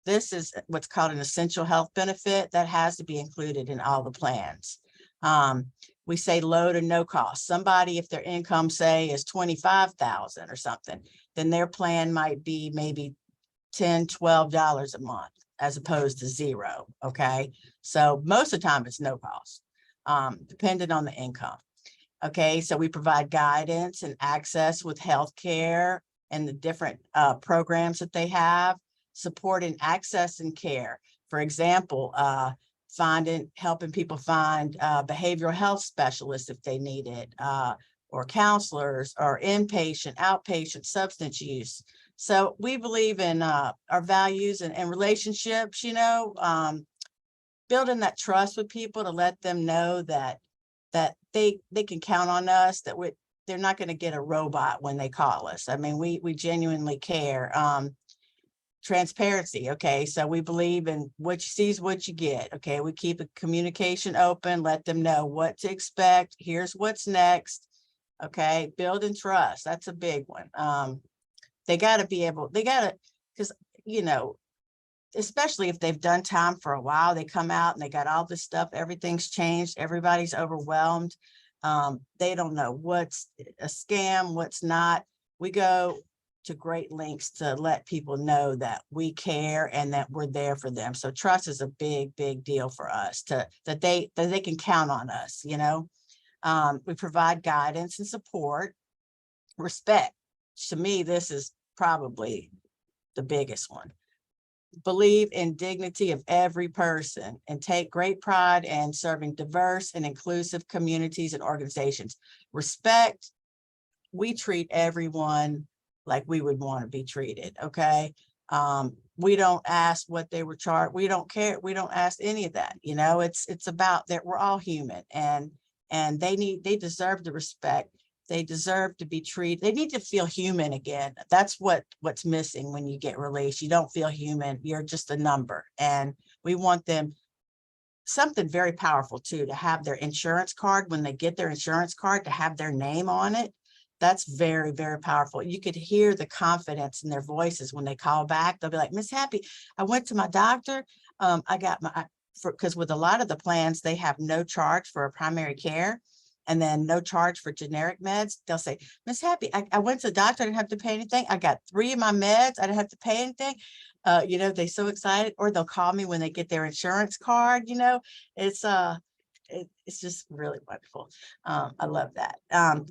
This is what's called an essential health benefit that has to be included in all the plans. We say low to no cost. Somebody, if their income, say, is 25,000 or something, then their plan might be maybe $10, $12 a month, as opposed to zero. Okay. So most of the time it's no cost, depending on the income. Okay. So we provide guidance and access with healthcare and the different programs that they have, supporting access and care. For example, helping people find behavioral health specialists if they need it, or counselors, or inpatient, outpatient substance use. So we believe in our values and relationships, building that trust with people to let them know that they can count on us, that they're not going to get a robot when they call us. I mean, we genuinely care. Transparency. Okay. So we believe in what you see is what you get. Okay. We keep a communication open, let them know what to expect. Here's what's next. Okay. Building trust. That's a big one. They got to, because, especially if they've done time for a while, they come out and they got all this stuff, everything's changed, everybody's overwhelmed. They don't know what's a scam, what's not. We go to great lengths to let people know that we care and that we're there for them. So trust is a big, big deal for us, that they can count on us. We provide guidance and support. Respect. To me, this is probably the biggest one. Believe in dignity of every person and take great pride in serving diverse and inclusive communities and organizations. Respect. We treat everyone like we would want to be treated. Okay. We don't ask what they were charged. We don't care. We don't ask any of that. It's about that we're all human, and they deserve the respect. They deserve to be treated. They need to feel human again. That's what's missing when you get released. You don't feel human. You're just a number. And we want them something very powerful too, to have their insurance card, when they get their insurance card, to have their name on it. That's very, very powerful. You could hear the confidence in their voices when they call back. They'll be like, Miss Happy, I went to my doctor. I got because with a lot of the plans, they have no charge for a primary care, and then no charge for generic meds. They'll say, Miss Happy, I went to the doctor, I didn't have to pay anything. I got 3 of my meds, I didn't have to pay anything. They're so excited. Or they'll call me when they get their insurance card. It's just really wonderful. I love that.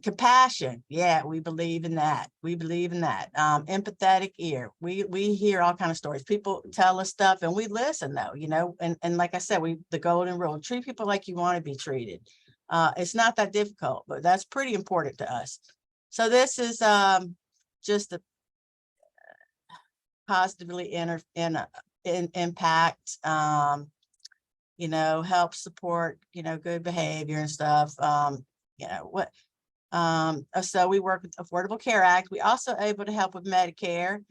Compassion. Yeah, we believe in that. Empathetic ear. We hear all kinds of stories. People tell us stuff and we listen though, and like I said, the golden rule, treat people like you want to be treated. It's not that difficult, but that's pretty important to us. So this is just a positively impact, help support, good behavior and stuff. So we work with Affordable Care Act. We also able to help with Medicare.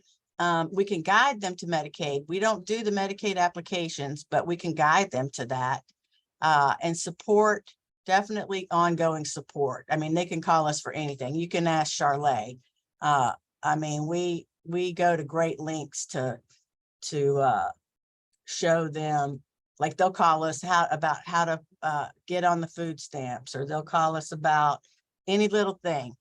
We can guide them to Medicaid. We don't do the Medicaid applications, but we can guide them to that. And support, definitely ongoing support. I mean, they can call us for anything. You can ask Charlay. I mean, we go to great lengths to show them, like they'll call us about how to get on the food stamps, or they'll call us about any little thing.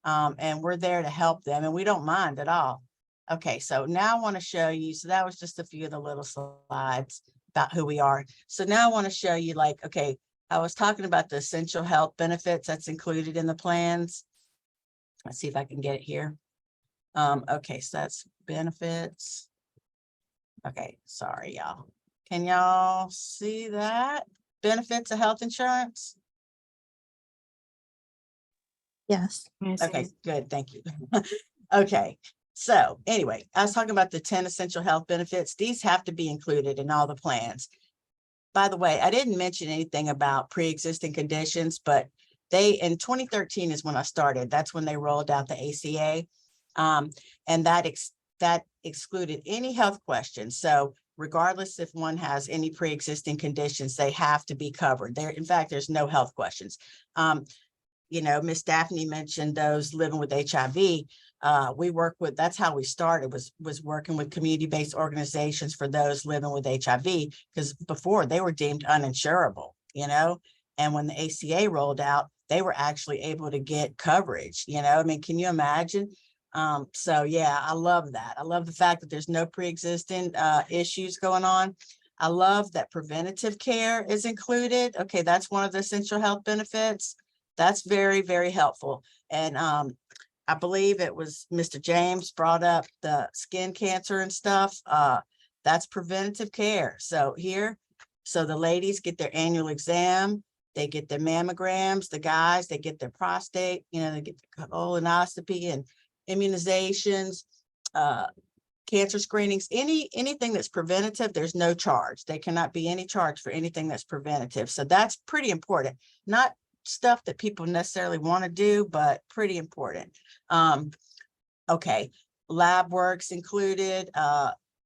And we're there to help them, and we don't mind at all. Okay, so now I want to show you, so that was just a few of the little slides about who we are. So now I want to show you, like, okay, I was talking about the essential health benefits that's included in the plans. Let's see if I can get it here. Okay, so that's benefits. Okay, sorry, y'all. Can y'all see that? Benefits of health insurance? Yes. Okay, good, thank you. Okay, so anyway, I was talking about the 10 essential health benefits. These have to be included in all the plans. By the way, I didn't mention anything about pre-existing conditions, but in 2013 is when I started. That's when they rolled out the ACA. And that excluded any health questions. So regardless if one has any pre-existing conditions, they have to be covered. In fact, there's no health questions. You know, Miss Daphne mentioned those living with HIV. We work with, that's how we started, was working with community-based organizations for those living with HIV, because before they were deemed uninsurable, you know, and when the ACA rolled out, they were actually able to get coverage, you know, I mean, can you imagine? So yeah, I love that. I love the fact that there's no pre-existing issues going on. I love that preventative care is included. Okay, that's one of the essential health benefits. That's very, very helpful. And I believe it was Mr. James brought up the skin cancer and stuff. That's preventative care. So here, so the ladies get their annual exam, they get their mammograms, the guys, they get their prostate, you know, they get the colonoscopy and immunizations, cancer screenings, anything that's preventative, there's no charge. There cannot be any charge for anything that's preventative. So that's pretty important. Not stuff that people necessarily want to do, but pretty important. Okay, lab work's included.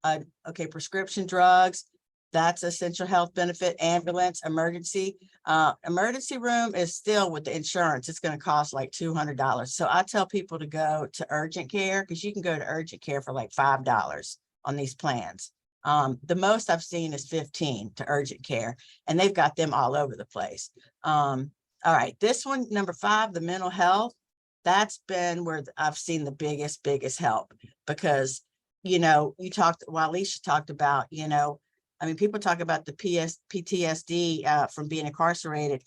Okay, prescription drugs, that's essential health benefit. Ambulance, emergency room is still with the insurance. It's going to cost like $200. So I tell people to go to urgent care, because you can go to urgent care for like $5 on these plans. The most I've seen is $15 to urgent care, and they've got them all over the place. All right, this one, number 5, the mental health, that's been where I've seen the biggest help, because, you know, while Alicia talked about, you know, I mean, people talk about the PTSD from being incarcerated,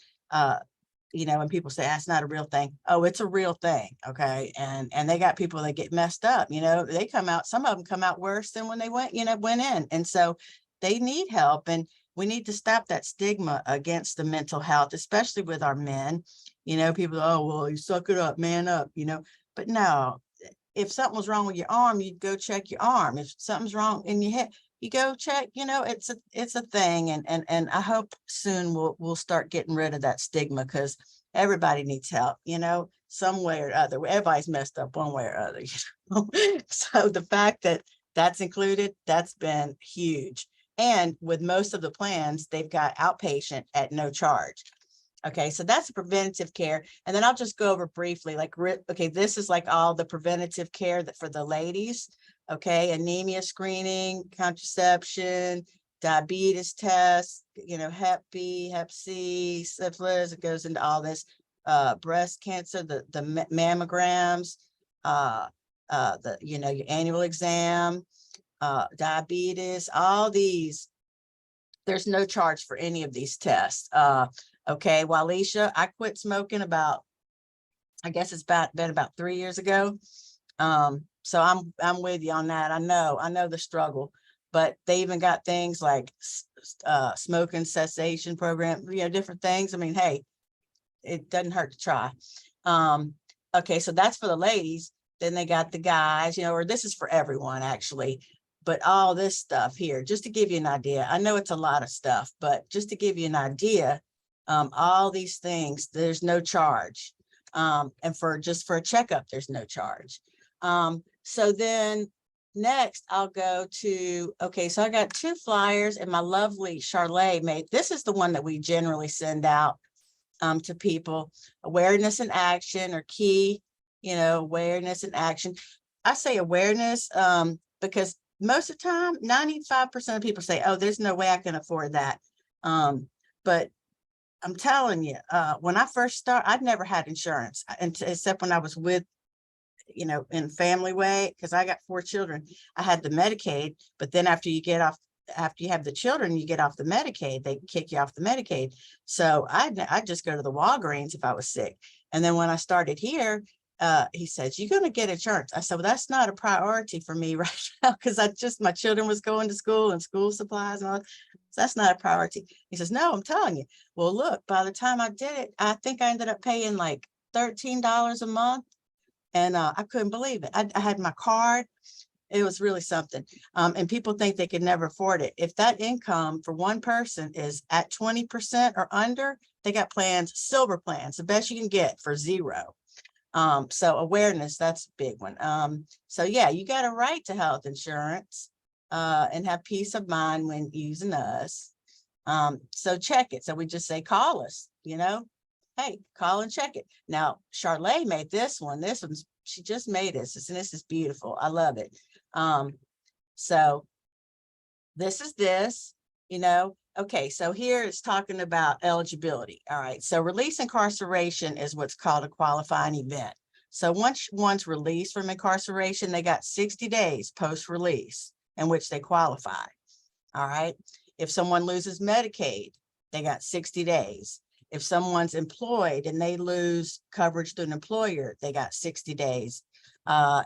you know, and people say that's not a real thing. Oh, it's a real thing. Okay. And they got people that get messed up, you know, they come out, some of them come out worse than when they went in. And so they need help, and we need to stop that stigma against the mental health, especially with our men. You know, people, oh, well, you suck it up, man up, you know, but no, if something was wrong with your arm, you'd go check your arm. If something's wrong in your head, you go check, you know, it's a thing. And I hope soon we'll start getting rid of that stigma, because everybody needs help, you know, some way or other. Everybody's messed up one way or other. You know? So the fact that that's included, that's been huge. And with most of the plans, they've got outpatient at no charge. Okay, so that's preventative care. And then I'll just go over briefly, like, okay, this is like all the preventative care that for the ladies. Okay, anemia screening, contraception, diabetes tests, you know, Hep B, Hep C, syphilis, it goes into all this, breast cancer, the mammograms, the, you know, your annual exam, diabetes, all these, there's no charge for any of these tests. Okay, well, Alicia, I quit smoking about, I guess it's been about 3 years ago. So I'm with you on that. I know the struggle, but they even got things like smoking cessation program, you know, different things. I mean, hey, it doesn't hurt to try. Okay, so that's for the ladies. Then they got the guys, you know, or this is for everyone actually. But all this stuff here, just to give you an idea, I know it's a lot of stuff, but just to give you an idea, all these things, there's no charge. And for a checkup, there's no charge. So then next I'll go to, okay, so I got 2 flyers, and my lovely Charlotte made, this is the one that we generally send out to people. Awareness and action are key, awareness and action. I say awareness because most of the time, 95% of people say, oh, there's no way I can afford that. But I'm telling you, when I first started, I'd never had insurance except when I was with, in family way, because I got 4 children. I had the Medicaid, but then after you have the children, you get off the Medicaid, they kick you off the Medicaid. So I'd just go to the Walgreens if I was sick. And then when I started here, he says, you're going to get insurance. I said, well, that's not a priority for me right now, because my children was going to school and school supplies and all. So that's not a priority. He says, no, I'm telling you. Well, look, by the time I did it, I think I ended up paying like $13 a month. And I couldn't believe it. I had my card. It was really something. And people think they can never afford it. If that income for one person is at 20% or under, they got plans, silver plans, the best you can get for $0. So awareness, that's a big one. So yeah, you got a right to health insurance and have peace of mind when using us. So check it. So we just say, call us, hey, call and check it. Now, Charlotte made this one. She just made this, and this is beautiful. I love it. So this is this, okay, so here it's talking about eligibility. All right, so release incarceration is what's called a qualifying event. So once one's released from incarceration, they got 60 days post-release in which they qualify. All right, if someone loses Medicaid, they got 60 days. If someone's employed and they lose coverage through an employer, they got 60 days.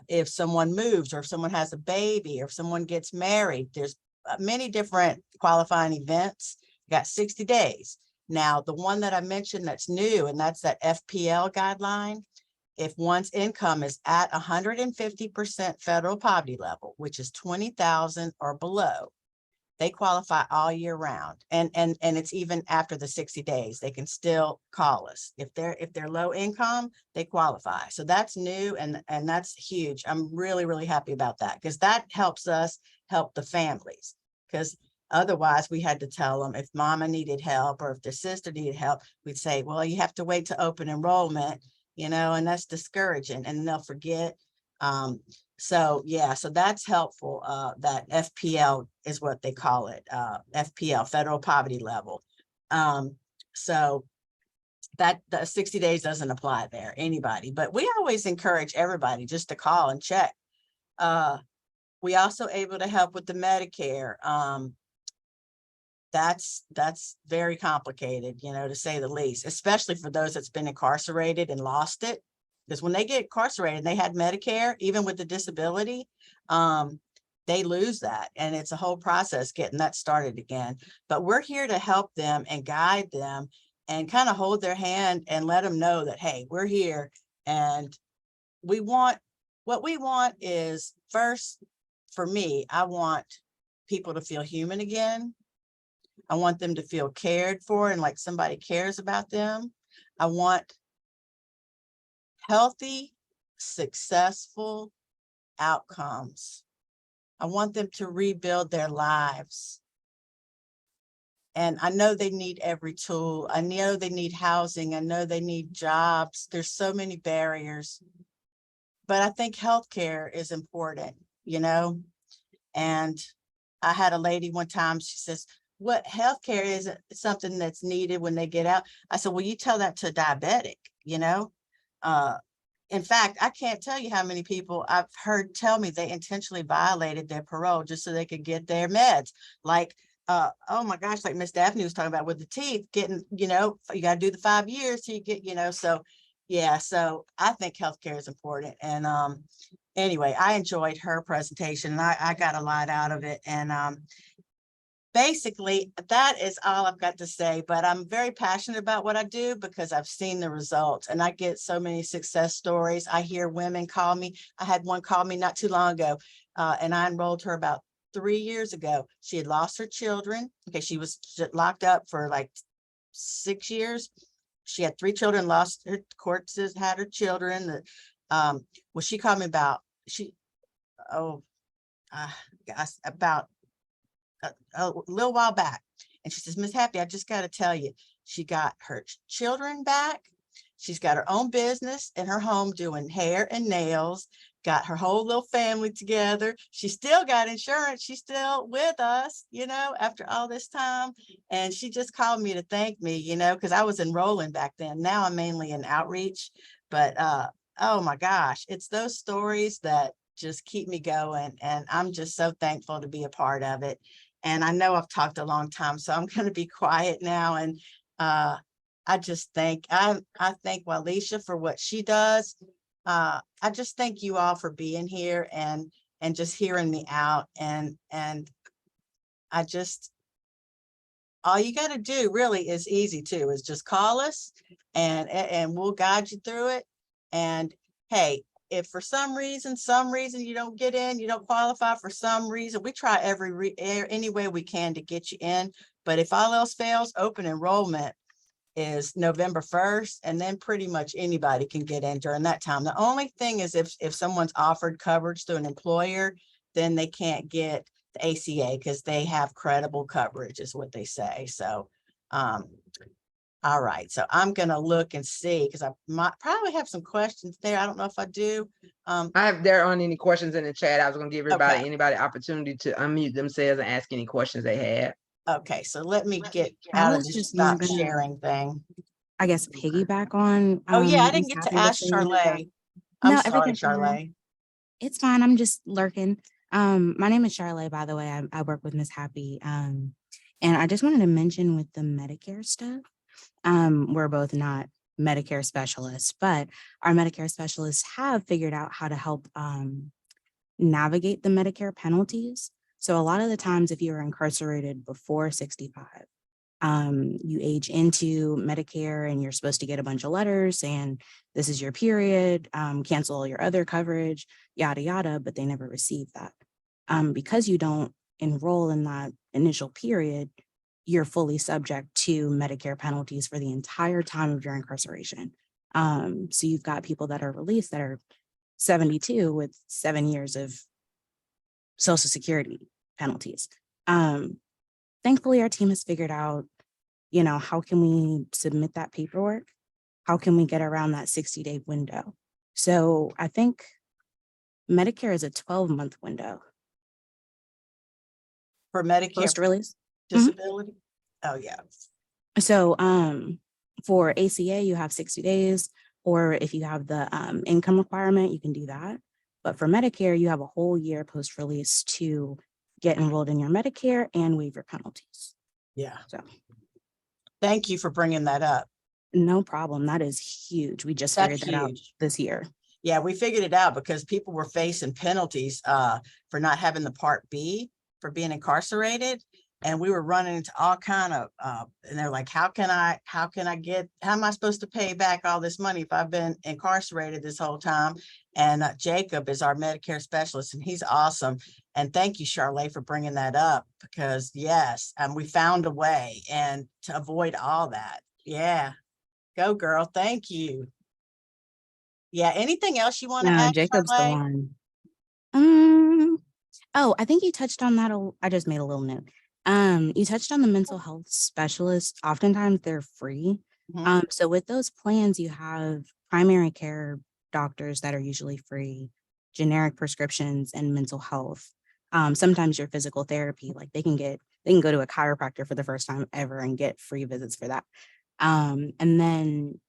If someone moves, or if someone has a baby, or if someone gets married, there's many different qualifying events, got 60 days. Now, the one that I mentioned that's new, and that's that FPL guideline, if one's income is at 150% federal poverty level, which is 20,000 or below, they qualify all year round. And it's even after the 60 days, they can still call us. If they're low income, they qualify. So that's new, and that's huge. I'm really, really happy about that, because that helps us help the families. Because otherwise we had to tell them, if mama needed help or if their sister needed help, we'd say, well, you have to wait to open enrollment, and that's discouraging, and they'll forget. So yeah, so that's helpful. That FPL is what they call it, FPL, federal poverty level. So that the 60 days doesn't apply there, anybody, but we always encourage everybody just to call and check. We also able to help with the Medicare. That's very complicated, to say the least, especially for those that's been incarcerated and lost it. Because when they get incarcerated and they had Medicare, even with the disability, they lose that. And it's a whole process getting that started again. But we're here to help them and guide them and kind of hold their hand and let them know that, hey, we're here. And what we want is, first, for me, I want people to feel human again. I want them to feel cared for and like somebody cares about them. I want healthy, successful outcomes. I want them to rebuild their lives. And I know they need every tool. I know they need housing. I know they need jobs. There's so many barriers. But I think healthcare is important, And I had a lady one time, she says, what healthcare is something that's needed when they get out? I said, well, you tell that to a diabetic, In fact, I can't tell you how many people I've heard tell me they intentionally violated their parole just so they could get their meds. Like, oh my gosh, like Miss Daphne was talking about with the teeth, getting, you got to do the 5 years till you get, so yeah, so I think healthcare is important. And anyway, I enjoyed her presentation, and I got a lot out of it. And basically, that is all I've got to say, but I'm very passionate about what I do because I've seen the results, and I get so many success stories. I hear women call me. I had one call me not too long ago, and I enrolled her about 3 years ago. She had lost her children. Okay, she was locked up for like 6 years. She had 3 children, lost her courts, had her children. Well, she called me about, about a little while back. And she says, Miss Happy, I just got to tell you, she got her children back. She's got her own business in her home doing hair and nails, got her whole little family together. She still got insurance. She's still with us, you know, after all this time. And she just called me to thank me, you know, because I was enrolling back then. Now I'm mainly in outreach. But oh my gosh, it's those stories that just keep me going. And I'm just so thankful to be a part of it. And I know I've talked a long time, so I'm going to be quiet now. And I just thank I thank Walisha for what she does. I just thank you all for being here and just hearing me out. And I just, all you got to do really is easy too, is just call us and we'll guide you through it. And hey, if for some reason you don't get in, you don't qualify for some reason, we try any way we can to get you in. But if all else fails, open enrollment is November 1st, and then pretty much anybody can get in during that time. The only thing is if someone's offered coverage through an employer, then they can't get the ACA because they have credible coverage is what they say. So all right, so I'm gonna look and see because I might probably have some questions there. I don't know if I do. There aren't any questions in the chat. I was gonna give Okay. anybody opportunity to unmute themselves and ask any questions they had. Okay, so let me get I out of was this just more stop gonna, sharing thing. I guess, piggyback on. Oh yeah, I what didn't Ms. get to Happy was ask saying about- Charlay. I'm No, sorry, everything's fine. Charlay. It's fine. I'm just lurking. My name is Charlay, by the way. I work with Ms. Happy. And I just wanted to mention with the Medicare stuff, we're both not Medicare specialists, but our Medicare specialists have figured out how to help navigate the Medicare penalties. So a lot of the times, if you're incarcerated before 65, you age into Medicare and you're supposed to get a bunch of letters and this is your period, cancel all your other coverage, yada, yada, but they never receive that. Because you don't enroll in that initial period, you're fully subject to Medicare penalties for the entire time of your incarceration. So you've got people that are released that are 72 with 7 years of Social Security penalties. Thankfully, our team has figured out, how can we submit that paperwork? How can we get around that 60-day window? So I think Medicare is a 12-month window. For Medicare Post-release. disability? Oh yeah. So for ACA, you have 60 days, or if you have the income requirement, you can do that. But for Medicare, you have a whole year post-release to get enrolled in your Medicare and waive your penalties. Yeah. So Thank you for bringing that up. no problem. That is huge. We just That's figured that out huge. this year. Yeah, we figured it out because people were facing penalties for not having the Part B, for being incarcerated. And we were running into all kind of, and they're like, how am I supposed to pay back all this money if I've been incarcerated this whole time? And Jacob is our Medicare specialist and he's awesome. And thank you, Charlay, for bringing that up because yes, we found a way and to avoid all that. Yeah, go girl. Thank you. Yeah, anything else you want to No, add, Jacob's the Charlay? one. Oh, I think you touched on that. I just made a little note. You touched on the mental health specialists. Oftentimes they're free. Mhm. So with those plans, you have primary care doctors that are usually free, generic prescriptions, and mental health. Sometimes your physical therapy, like they can go to a chiropractor for the first time ever and get free visits for that. And then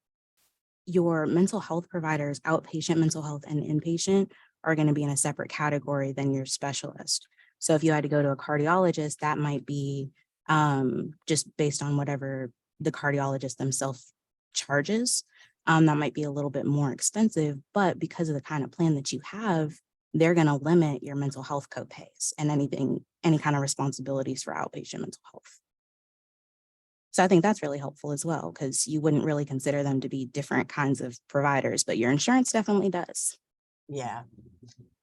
your mental health providers, outpatient mental health and inpatient, are going to be in a separate category than your specialist. So if you had to go to a cardiologist, that might be just based on whatever the cardiologist themselves charges. That might be a little bit more expensive, but because of the kind of plan that you have, they're going to limit your mental health copays and any kind of responsibilities for outpatient mental health. So I think that's really helpful as well, because you wouldn't really consider them to be different kinds of providers, but your insurance definitely does. Yeah.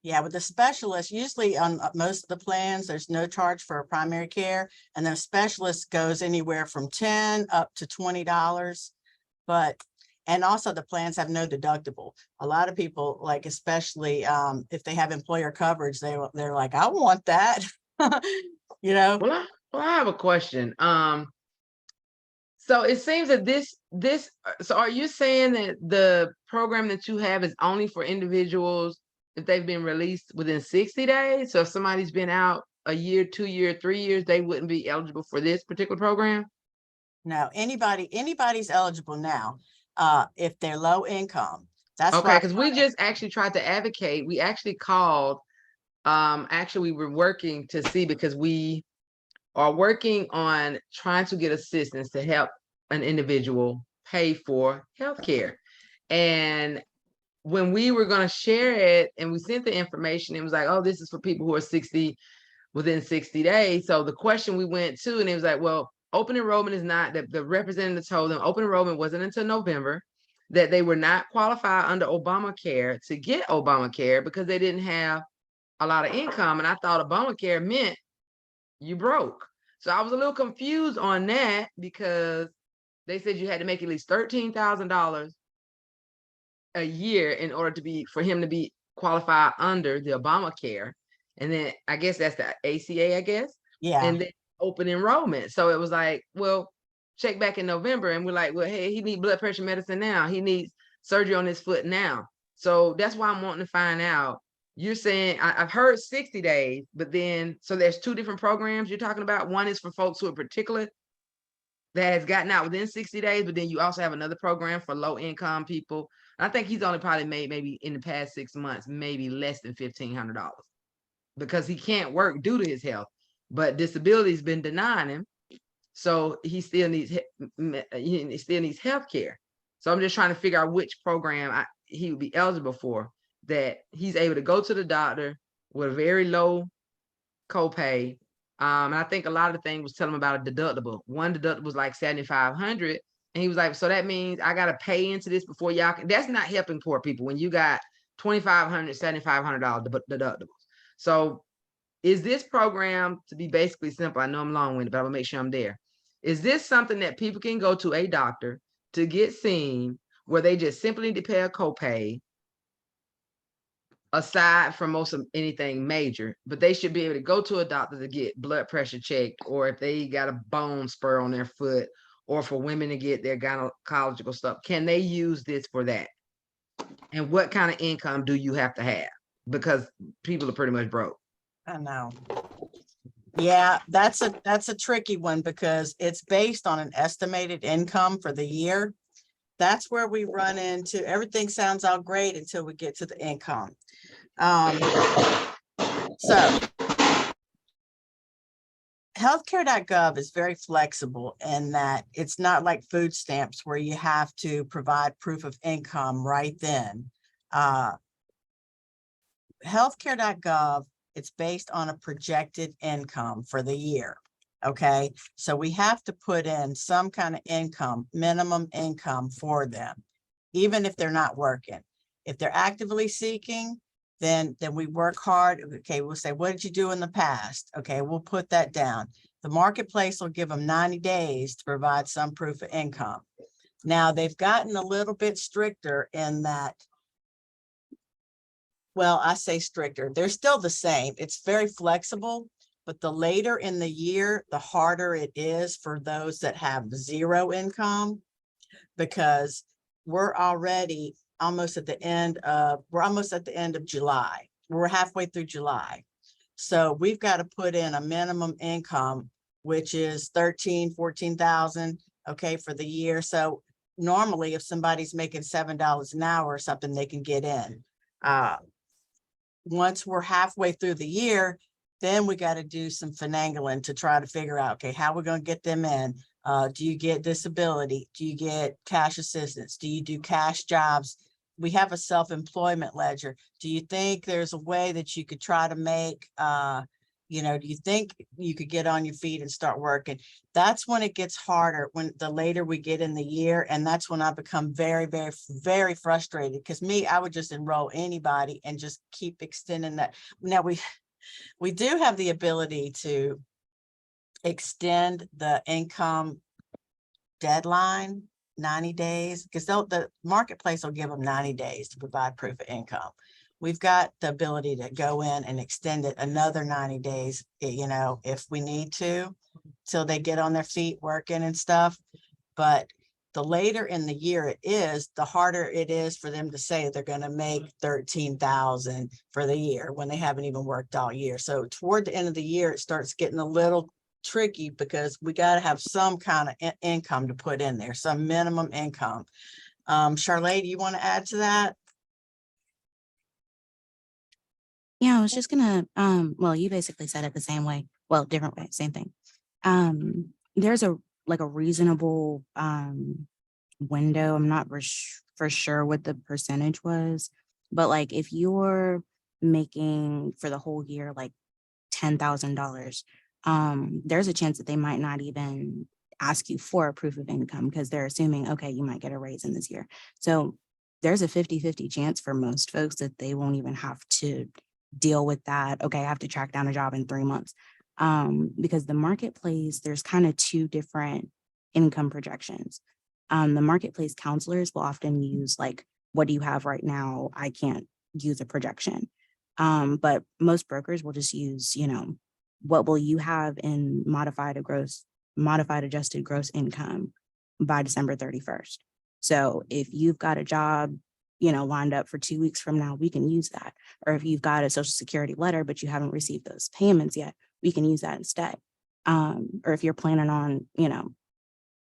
Yeah, with the specialist, usually on most of the plans, there's no charge for primary care. And the specialist goes anywhere from $10 up to $20. But And also the plans have no deductible. A lot of people, like, especially if they have employer coverage, they're like, I want that. You know? Well, I have a question. So it seems that so are you saying that the program that you have is only for individuals if they've been released within 60 days? So if somebody's been out a year, 2 year, 3 years, they wouldn't be eligible for this particular program? No, anybody's eligible now, if they're low income. That's Okay, why. because we just actually tried to advocate. We actually called, actually we were working to see because we are working on trying to get assistance to help an individual pay for healthcare. And when we were going to share it and we sent the information, it was like, oh, this is for people who are 60 within 60 days. So the question we went to, and it was like, well, open enrollment is not, the representative told them open enrollment wasn't until November, that they were not qualified under Obamacare to get Obamacare because they didn't have a lot of income. And I thought Obamacare meant you broke. So I was a little confused on that because they said you had to make at least $13,000 a year in order to be, for him to be qualified under the Obamacare. And then I guess that's the ACA, I guess. Yeah. And then open enrollment. So it was like, well, check back in November and we're like, well, hey, he needs blood pressure medicine now. He needs surgery on his foot now. So that's why I'm wanting to find out. You're saying, I've heard 60 days, but then, so there's two different programs you're talking about. One is for folks who are particular that has gotten out within 60 days, but then you also have another program for low income people. I think he's only probably made maybe in the past 6 months, maybe less than $1,500 because he can't work due to his health, but disability's been denying him. So he still needs health care. So I'm just trying to figure out which program he would be eligible for, that he's able to go to the doctor with a very low copay. And I think a lot of the thing was telling him about a deductible. One deductible was like $7,500. And he was like, so that means I got to pay into this before y'all can. That's not helping poor people when you got $2,500, $7,500 deductibles. So is this program, to be basically simple, I know I'm long-winded, but I'm gonna make sure I'm there. Is this something that people can go to a doctor to get seen where they just simply need to pay a copay aside from most of anything major, but they should be able to go to a doctor to get blood pressure checked, or if they got a bone spur on their foot, or for women to get their gynecological stuff, can they use this for that? And what kind of income do you have to have? Because people are pretty much broke. I know. Yeah, that's a tricky one because it's based on an estimated income for the year. That's where we run into, everything sounds all great until we get to the income. So healthcare.gov is very flexible in that it's not like food stamps where you have to provide proof of income right then. Healthcare.gov, it's based on a projected income for the year. Okay, so we have to put in some kind of income, minimum income for them, even if they're not working. If they're actively seeking, then we work hard. Okay, we'll say, what did you do in the past? Okay, we'll put that down. The marketplace will give them 90 days to provide some proof of income. Now, they've gotten a little bit stricter in that. Well, I say stricter. They're still the same. It's very flexible, but the later in the year, the harder it is for those that have zero income, because we're already almost at the end of July. We're halfway through July. So we've got to put in a minimum income, which is 14,000, okay, for the year. So normally if somebody's making $7 an hour or something, they can get in. Once we're halfway through the year, then we got to do some finagling to try to figure out, okay, how we're going to get them in. Do you get disability? Do you get cash assistance? Do you do cash jobs? We have a self-employment ledger. Do you think there's a way that you could try to make, do you think you could get on your feet and start working? That's when it gets harder, when the later we get in the year. And that's when I become very, very, very frustrated, because I would just enroll anybody and just keep extending that. Now we do have the ability to extend the income deadline 90 days, because the marketplace will give them 90 days to provide proof of income. We've got the ability to go in and extend it another 90 days, you know, if we need to, till they get on their feet working and stuff. But the later in the year it is, the harder it is for them to say they're going to make 13,000 for the year when they haven't even worked all year. So toward the end of the year, it starts getting a little tricky because we got to have some kind of income to put in there, some minimum income. Charlotte, do you want to add to that? Yeah, I was just gonna, well, you basically said it the same way. Well, different way, same thing. There's a reasonable window. I'm not for sure what the percentage was, but like if you're making for the whole year like $10,000, there's a chance that they might not even ask you for a proof of income because they're assuming, okay, you might get a raise in this year. So there's a 50-50 chance for most folks that they won't even have to deal with that. Okay, I have to track down a job in 3 months. Because the marketplace, there's kind of two different income projections. The marketplace counselors will often use like, what do you have right now? I can't use a projection. But most brokers will just use, you know, what will you have in modified adjusted gross income by December 31st. So if you've got a job, you know, lined up for 2 weeks from now, we can use that. Or if you've got a Social Security letter, but you haven't received those payments yet, we can use that instead. Or if you're planning on, you know,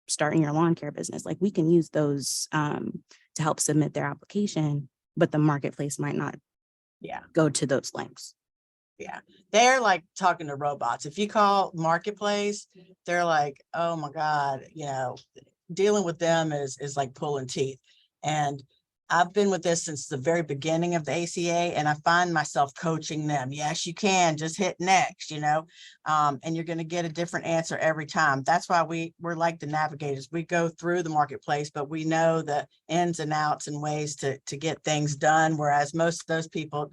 starting your lawn care business, like we can use those to help submit their application, but the marketplace might not go to those links. Yeah, they're like talking to robots. If you call marketplace, they're like, oh my God, you know, dealing with them is like pulling teeth. And I've been with this since the very beginning of the ACA, and I find myself coaching them. Yes, you can just hit next, you know, and you're going to get a different answer every time. That's why we're like the navigators. We go through the marketplace, but we know the ins and outs and ways to get things done. Whereas most of those people,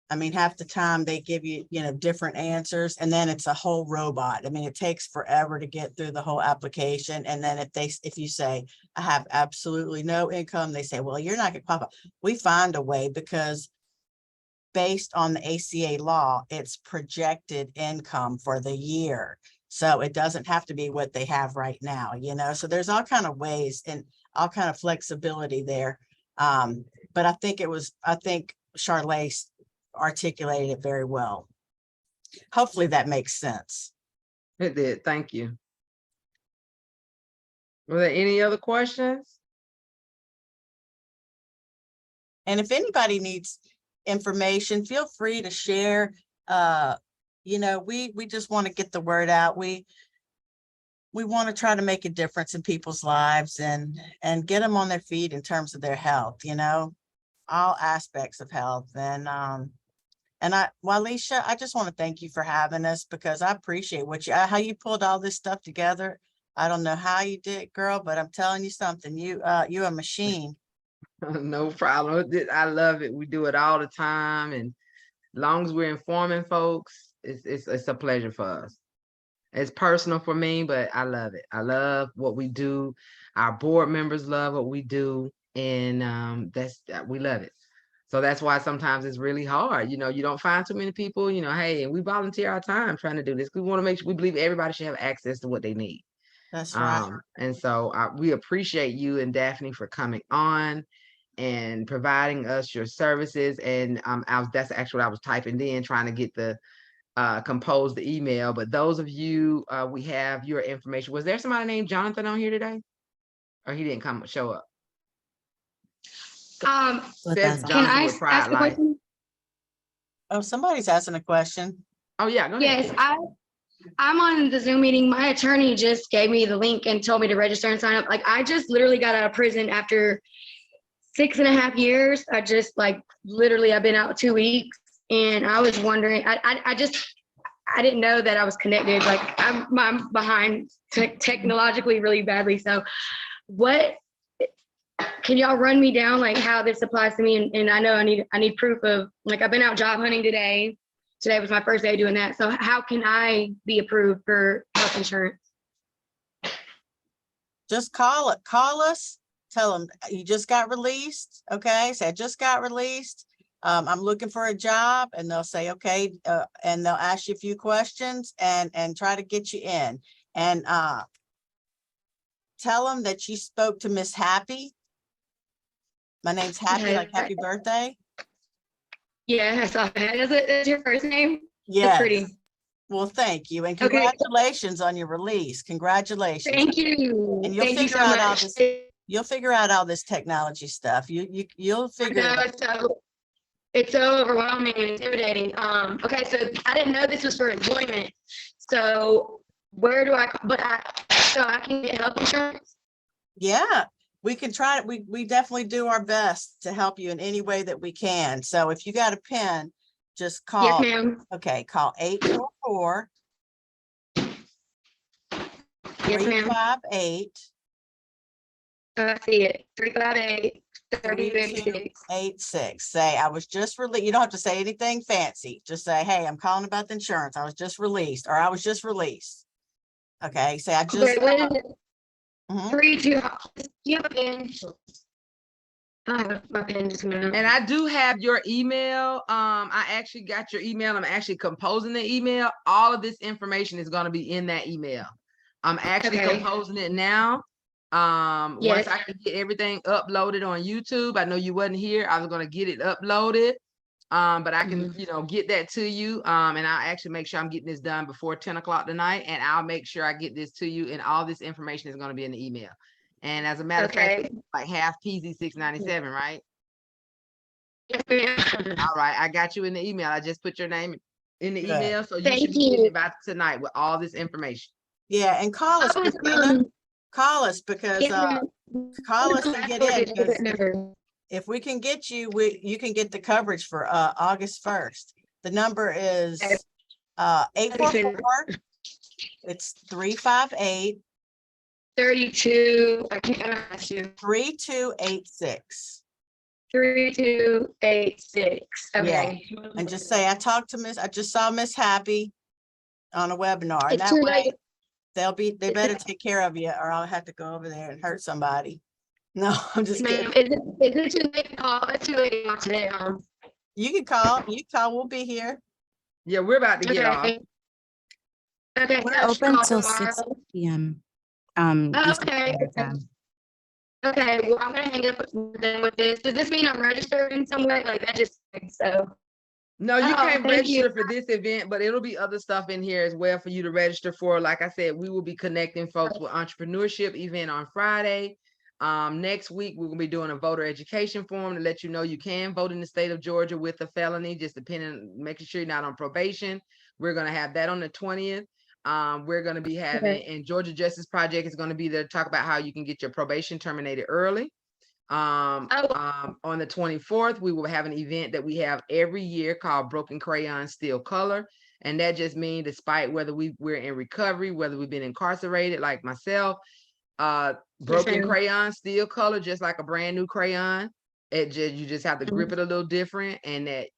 I mean, half the time they give you, you know, different answers, and then it's a whole robot. I mean, it takes forever to get through the whole application. And then if you say, I have absolutely no income, they say, well, you're not going to qualify. We find a way because based on the ACA law, it's projected income for the year. So it doesn't have to be what they have right now, you know, so there's all kind of ways and all kind of flexibility there. But I think Charlotte articulated it very well. Hopefully that makes sense. It did. Thank you. Were there any other questions? And if anybody needs information, feel free to share. You know, we just want to get the word out. We want to try to make a difference in people's lives and get them on their feet in terms of their health, you know, all aspects of health. And Walisha, I just want to thank you for having us because I appreciate how you pulled all this stuff together. I don't know how you did, girl, but I'm telling you something. You're a machine. No problem. I love it. We do it all the time, and as long as we're informing folks, it's a pleasure for us. It's personal for me, but I love it. I love what we do. Our board members love what we do, and we love it. So that's why sometimes it's really hard. You know, you don't find too many people, you know, hey, and we volunteer our time trying to do this. We want to make sure we believe everybody should have access to what they need. That's right. And so we appreciate you and Daphne for coming on and providing us your services. And that's actually what I was typing in, trying to get the compose the email. But those of you, we have your information. Was there somebody named Jonathan on here today? Or he didn't show up? Can I ask a question? Oh, somebody's asking a question. Oh yeah, go ahead. Yes, I'm on the Zoom meeting. My attorney just gave me the link and told me to register and sign up. Like, I just literally got out of prison after 6.5 years. I've been out 2 weeks, and I was wondering, I didn't know that I was connected. Like, I'm behind technologically really badly. So can y'all run me down like how this applies to me? And I know I need proof of, like, I've been out job hunting today. Today was my first day doing that. So how can I be approved for health insurance? just call us, tell them you just got released. Okay, say I just got released. I'm looking for a job, and they'll say, okay, and they'll ask you a few questions and try to get you in. And tell them that you spoke to Miss Happy. My name's Happy, Okay. like happy birthday. Yeah, I saw that. Is your first name? That's Yes. pretty. Well, thank you, and Okay. congratulations on your release. Congratulations. Thank you. And you'll Thank you figure so out all much. this. You'll figure out all this technology stuff. You'll figure I know, it out. it's so overwhelming and intimidating. Okay, so I didn't know this was for employment. So where do I, so I can get health insurance? Yeah, we can try it. We definitely do our best to help you in any way that we can. So if you got a pen, just Yes, call. ma'am. Okay, call 844 Yes, ma'am. 358 I see it. 358-3286. 3286. Say, I was just released. You don't have to say anything fancy. Just say, hey, I'm calling about the insurance. I was just released, or I was just released. Okay, say I just. Okay, what is it? Mhm. 32. Do you have a pen? I have my pen just a minute. And I do have your email. I actually got your email. I'm actually composing the email. All of this information is going to be in that email. I'm actually Okay. composing it now. Once Yes. I can get everything uploaded on YouTube, I know you wasn't here. I was going to get it uploaded. But I can, get that to you. And I'll actually make sure I'm getting this done before 10 o'clock tonight. And I'll make sure I get this to you. And all this information is going to be in the email. And as a matter of fact, Okay. like half PZ 697, right? Yes, ma'am. All right, I got you in the email. I just put your name in the Good. email, so you Thank should be getting you. it by tonight with all this information. Yeah, and call us, I was, Christina. Call us because yes, ma'am. call us and get in, because Number. if we can get you, you can get the coverage for August 1st. The number is Okay. 844. It's 358 32. I can't ask you. 3286. 3286. Okay. And just say, I just saw Miss Happy on a webinar. And It's that too way late. they better take care of you, or I'll have to go over there and hurt somebody. No, I'm just Ma'am, kidding. is it too late to call? It's too late to call today. You can call, we'll be here. Yeah, we're about to get off. Okay. Okay. We're so I should open call till tomorrow. 6 p.m. Oh, Eastern okay. Standard Time. Okay. Well, I'm gonna hang up with this. Does this mean I'm registered in some way? Like that just so. No, you Oh, can't thank you. register for this event, but it'll be other stuff in here as well for you to register for. Like I said, we will be connecting folks with entrepreneurship event on Friday. Next week, we're gonna be doing a voter education forum to let you know you can vote in the state of Georgia with a felony, just depending, making sure you're not on probation. We're gonna have that on the 20th. We're gonna be having, and Georgia Justice Project is gonna be there to talk about how you can get your probation terminated early. On the 24th, we will have an event that we have every year called Broken Crayon Still Color. And that just means, despite whether we're in recovery, whether we've been incarcerated like myself, broken crayon still color, just like a brand new crayon. You just have to grip it a little different. And that,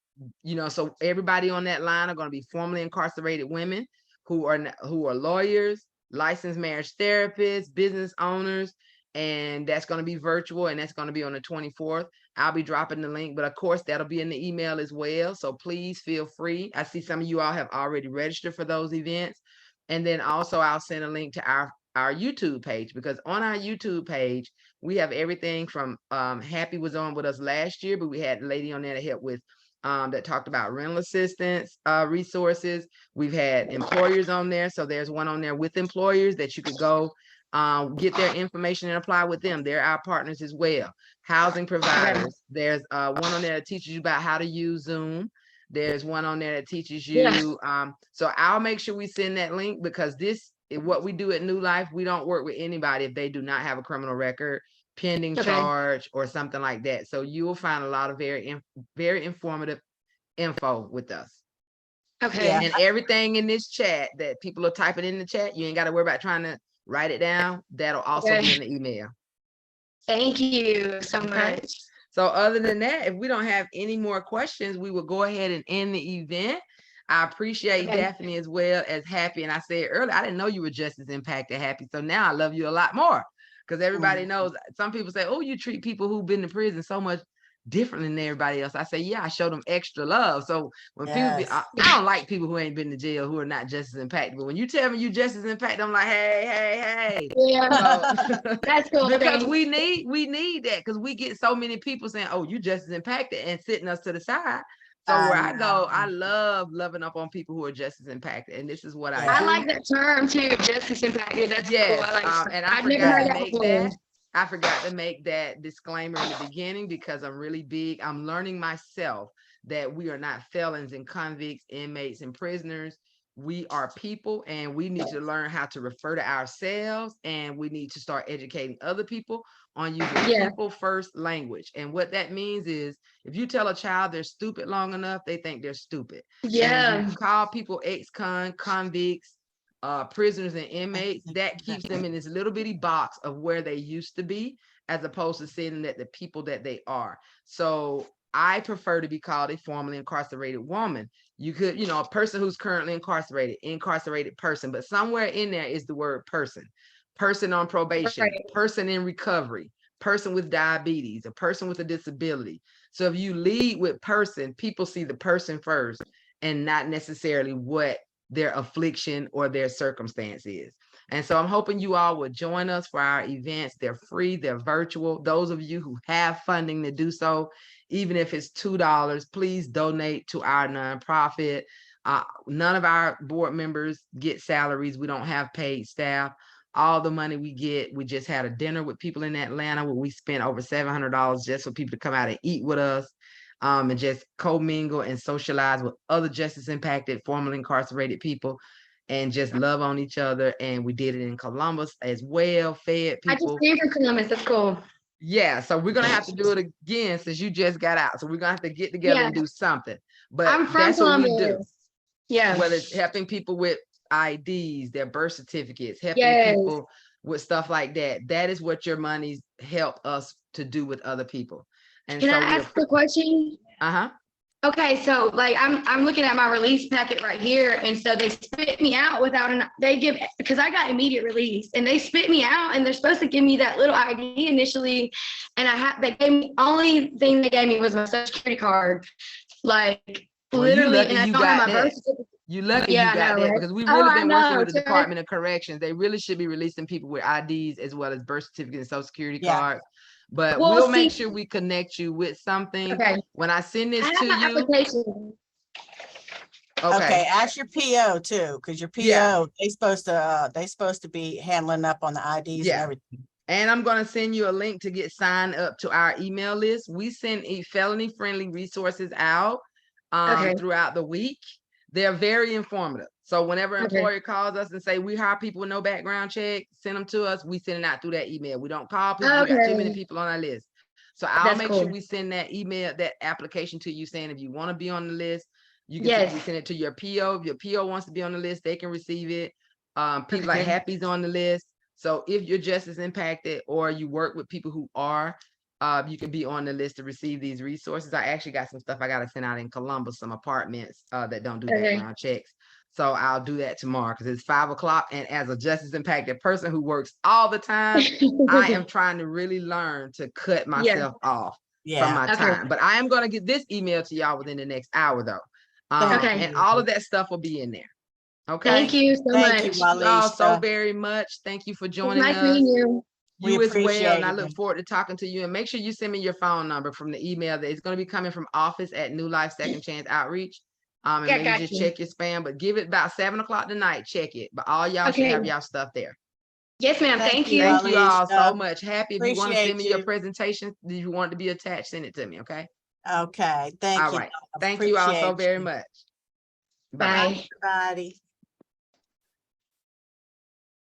so everybody on that line are going to be formerly incarcerated women who are lawyers, licensed marriage therapists, business owners. And that's going to be virtual, and that's going to be on the 24th. I'll be dropping the link, but of course that'll be in the email as well. So please feel free. I see some of you all have already registered for those events. And then also I'll send a link to our YouTube page, because on our YouTube page, we have everything from Happy was on with us last year, but we had a lady on there to help with that talked about rental assistance resources. We've had employers on there. So there's one on there with employers that you could go get their information and apply with them. They're our partners as well. Housing providers. There's one on there that teaches you about how to use Zoom. There's one on there that teaches you. So I'll make sure we send that link, because what we do at New Life, we don't work with anybody if they do not have a criminal record, pending charge, or something like that. So you will find a lot of very informative info with us. Okay. And everything in this chat that people are typing in the chat, you ain't got to worry about trying to write it down. That'll also be in the email. Thank you so much. So other than that, if we don't have any more questions, we will go ahead and end the event. I appreciate Daphne as well as Happy. And I said earlier, I didn't know you were just as impacted Happy. So now I love you a lot more. because everybody knows. Some people say, oh, you treat people who've been to prison so much different than everybody else. I say, yeah, I show them extra love. So when people be, I don't like people who ain't been to jail who are not just as impacted. But when you tell me you just as impacted, I'm like, hey. Yeah, So, that's cool. because Thanks. we need that, because we get so many people saying, oh, you just as impacted, and sitting us to the side. So where I go, I love loving up on people who are just as impacted. And this is what I I do. like that term too, justice impacted. That's Yes, cool. I like that. and I I've never forgot heard to that make before. that. I forgot to make that disclaimer in the beginning because I'm really big. I'm learning myself that we are not felons and convicts, inmates and prisoners. We are people, and we need to learn how to refer to ourselves, and we need to start educating other people on using people first language. And what that means is, if you tell a child they're stupid long enough, they think they're stupid. Yeah. And if you call people convicts, prisoners and inmates, that keeps them in this little bitty box of where they used to be, as opposed to seeing that the people that they are. So I prefer to be called a formerly incarcerated woman. You could, a person who's currently incarcerated person, but somewhere in there is the word person on probation, person in recovery, person with diabetes, a person with a disability. So if you lead with person, people see the person first and not necessarily what their affliction or their circumstance is. And so I'm hoping you all will join us for our events. They're free, they're virtual. Those of you who have funding to do so, even if it's $2, please donate to our nonprofit. None of our board members get salaries. We don't have paid staff. All the money we get, we just had a dinner with people in Atlanta where we spent over $700 just for people to come out and eat with us. And just commingle and socialize with other justice impacted, formerly incarcerated people, and just love on each other. And we did it in Columbus as well, fed people. I just came from Columbus. That's cool. Yeah, so we're gonna have to do it again since you just got out. So we're gonna have to get together and do something. But I'm from that's Columbus. what we do. Yeah. Whether it's helping people with IDs, their birth certificates, helping people with stuff like that. That is what your money's help us to do with other people. And Can so I ask a question? Okay, so like I'm looking at my release packet right here, and so they spit me out because I got immediate release, and they spit me out, and they're supposed to give me that little ID initially, and they gave me, only thing they gave me was my social security card, like literally, and I don't have my birth certificate. You lucky you got that, because we've really been working with the Department of Corrections. They really should be releasing people with IDs as well as birth certificates and social security cards. But we'll make sure we connect you with something. Okay. When I send this to you. Application. Okay, ask your PO too, because your PO, they supposed to be handling up on the IDs and everything. And I'm going to send you a link to get signed up to our email list. We send felony friendly resources out throughout the week. They're very informative. So whenever an employer calls us and say, we hire people with no background check, send them to us, we send it out through that email. We don't call people. We got too many people on our list. So I'll make sure we send that email, that application to you saying, if you want to be on the list, you can we send it to your PO. If your PO wants to be on the list, they can receive it. People like Happy's on the list. So if you're just as impacted or you work with people who are, you can be on the list to receive these resources. I actually got some stuff I got to send out in Columbus, some apartments that don't do background checks. So I'll do that tomorrow because it's 5 o'clock. And as a justice impacted person who works all the time, I am trying to really learn to cut myself off from my time. But I am going to get this email to y'all within the next hour though. And all of that stuff will be in there. Okay. Thank you so much. Thank you, all so very much. Thank you for joining us. Nice meeting you. You as well, and I look forward to talking to you. And make sure you send me your phone number from the email that is going to be coming from office@NewLife-Second Chance Outreach. And maybe just check your spam, but give it about 7 o'clock tonight. Check it. But all y'all should have y'all stuff there. Yes, ma'am. Thank you. Thank you all so much. Happy. If you want to Appreciate send me your presentation, if you want it to be attached, send it to me. Okay. Okay. Thank you. All right. Thank you all so very much. Bye. Bye, everybody.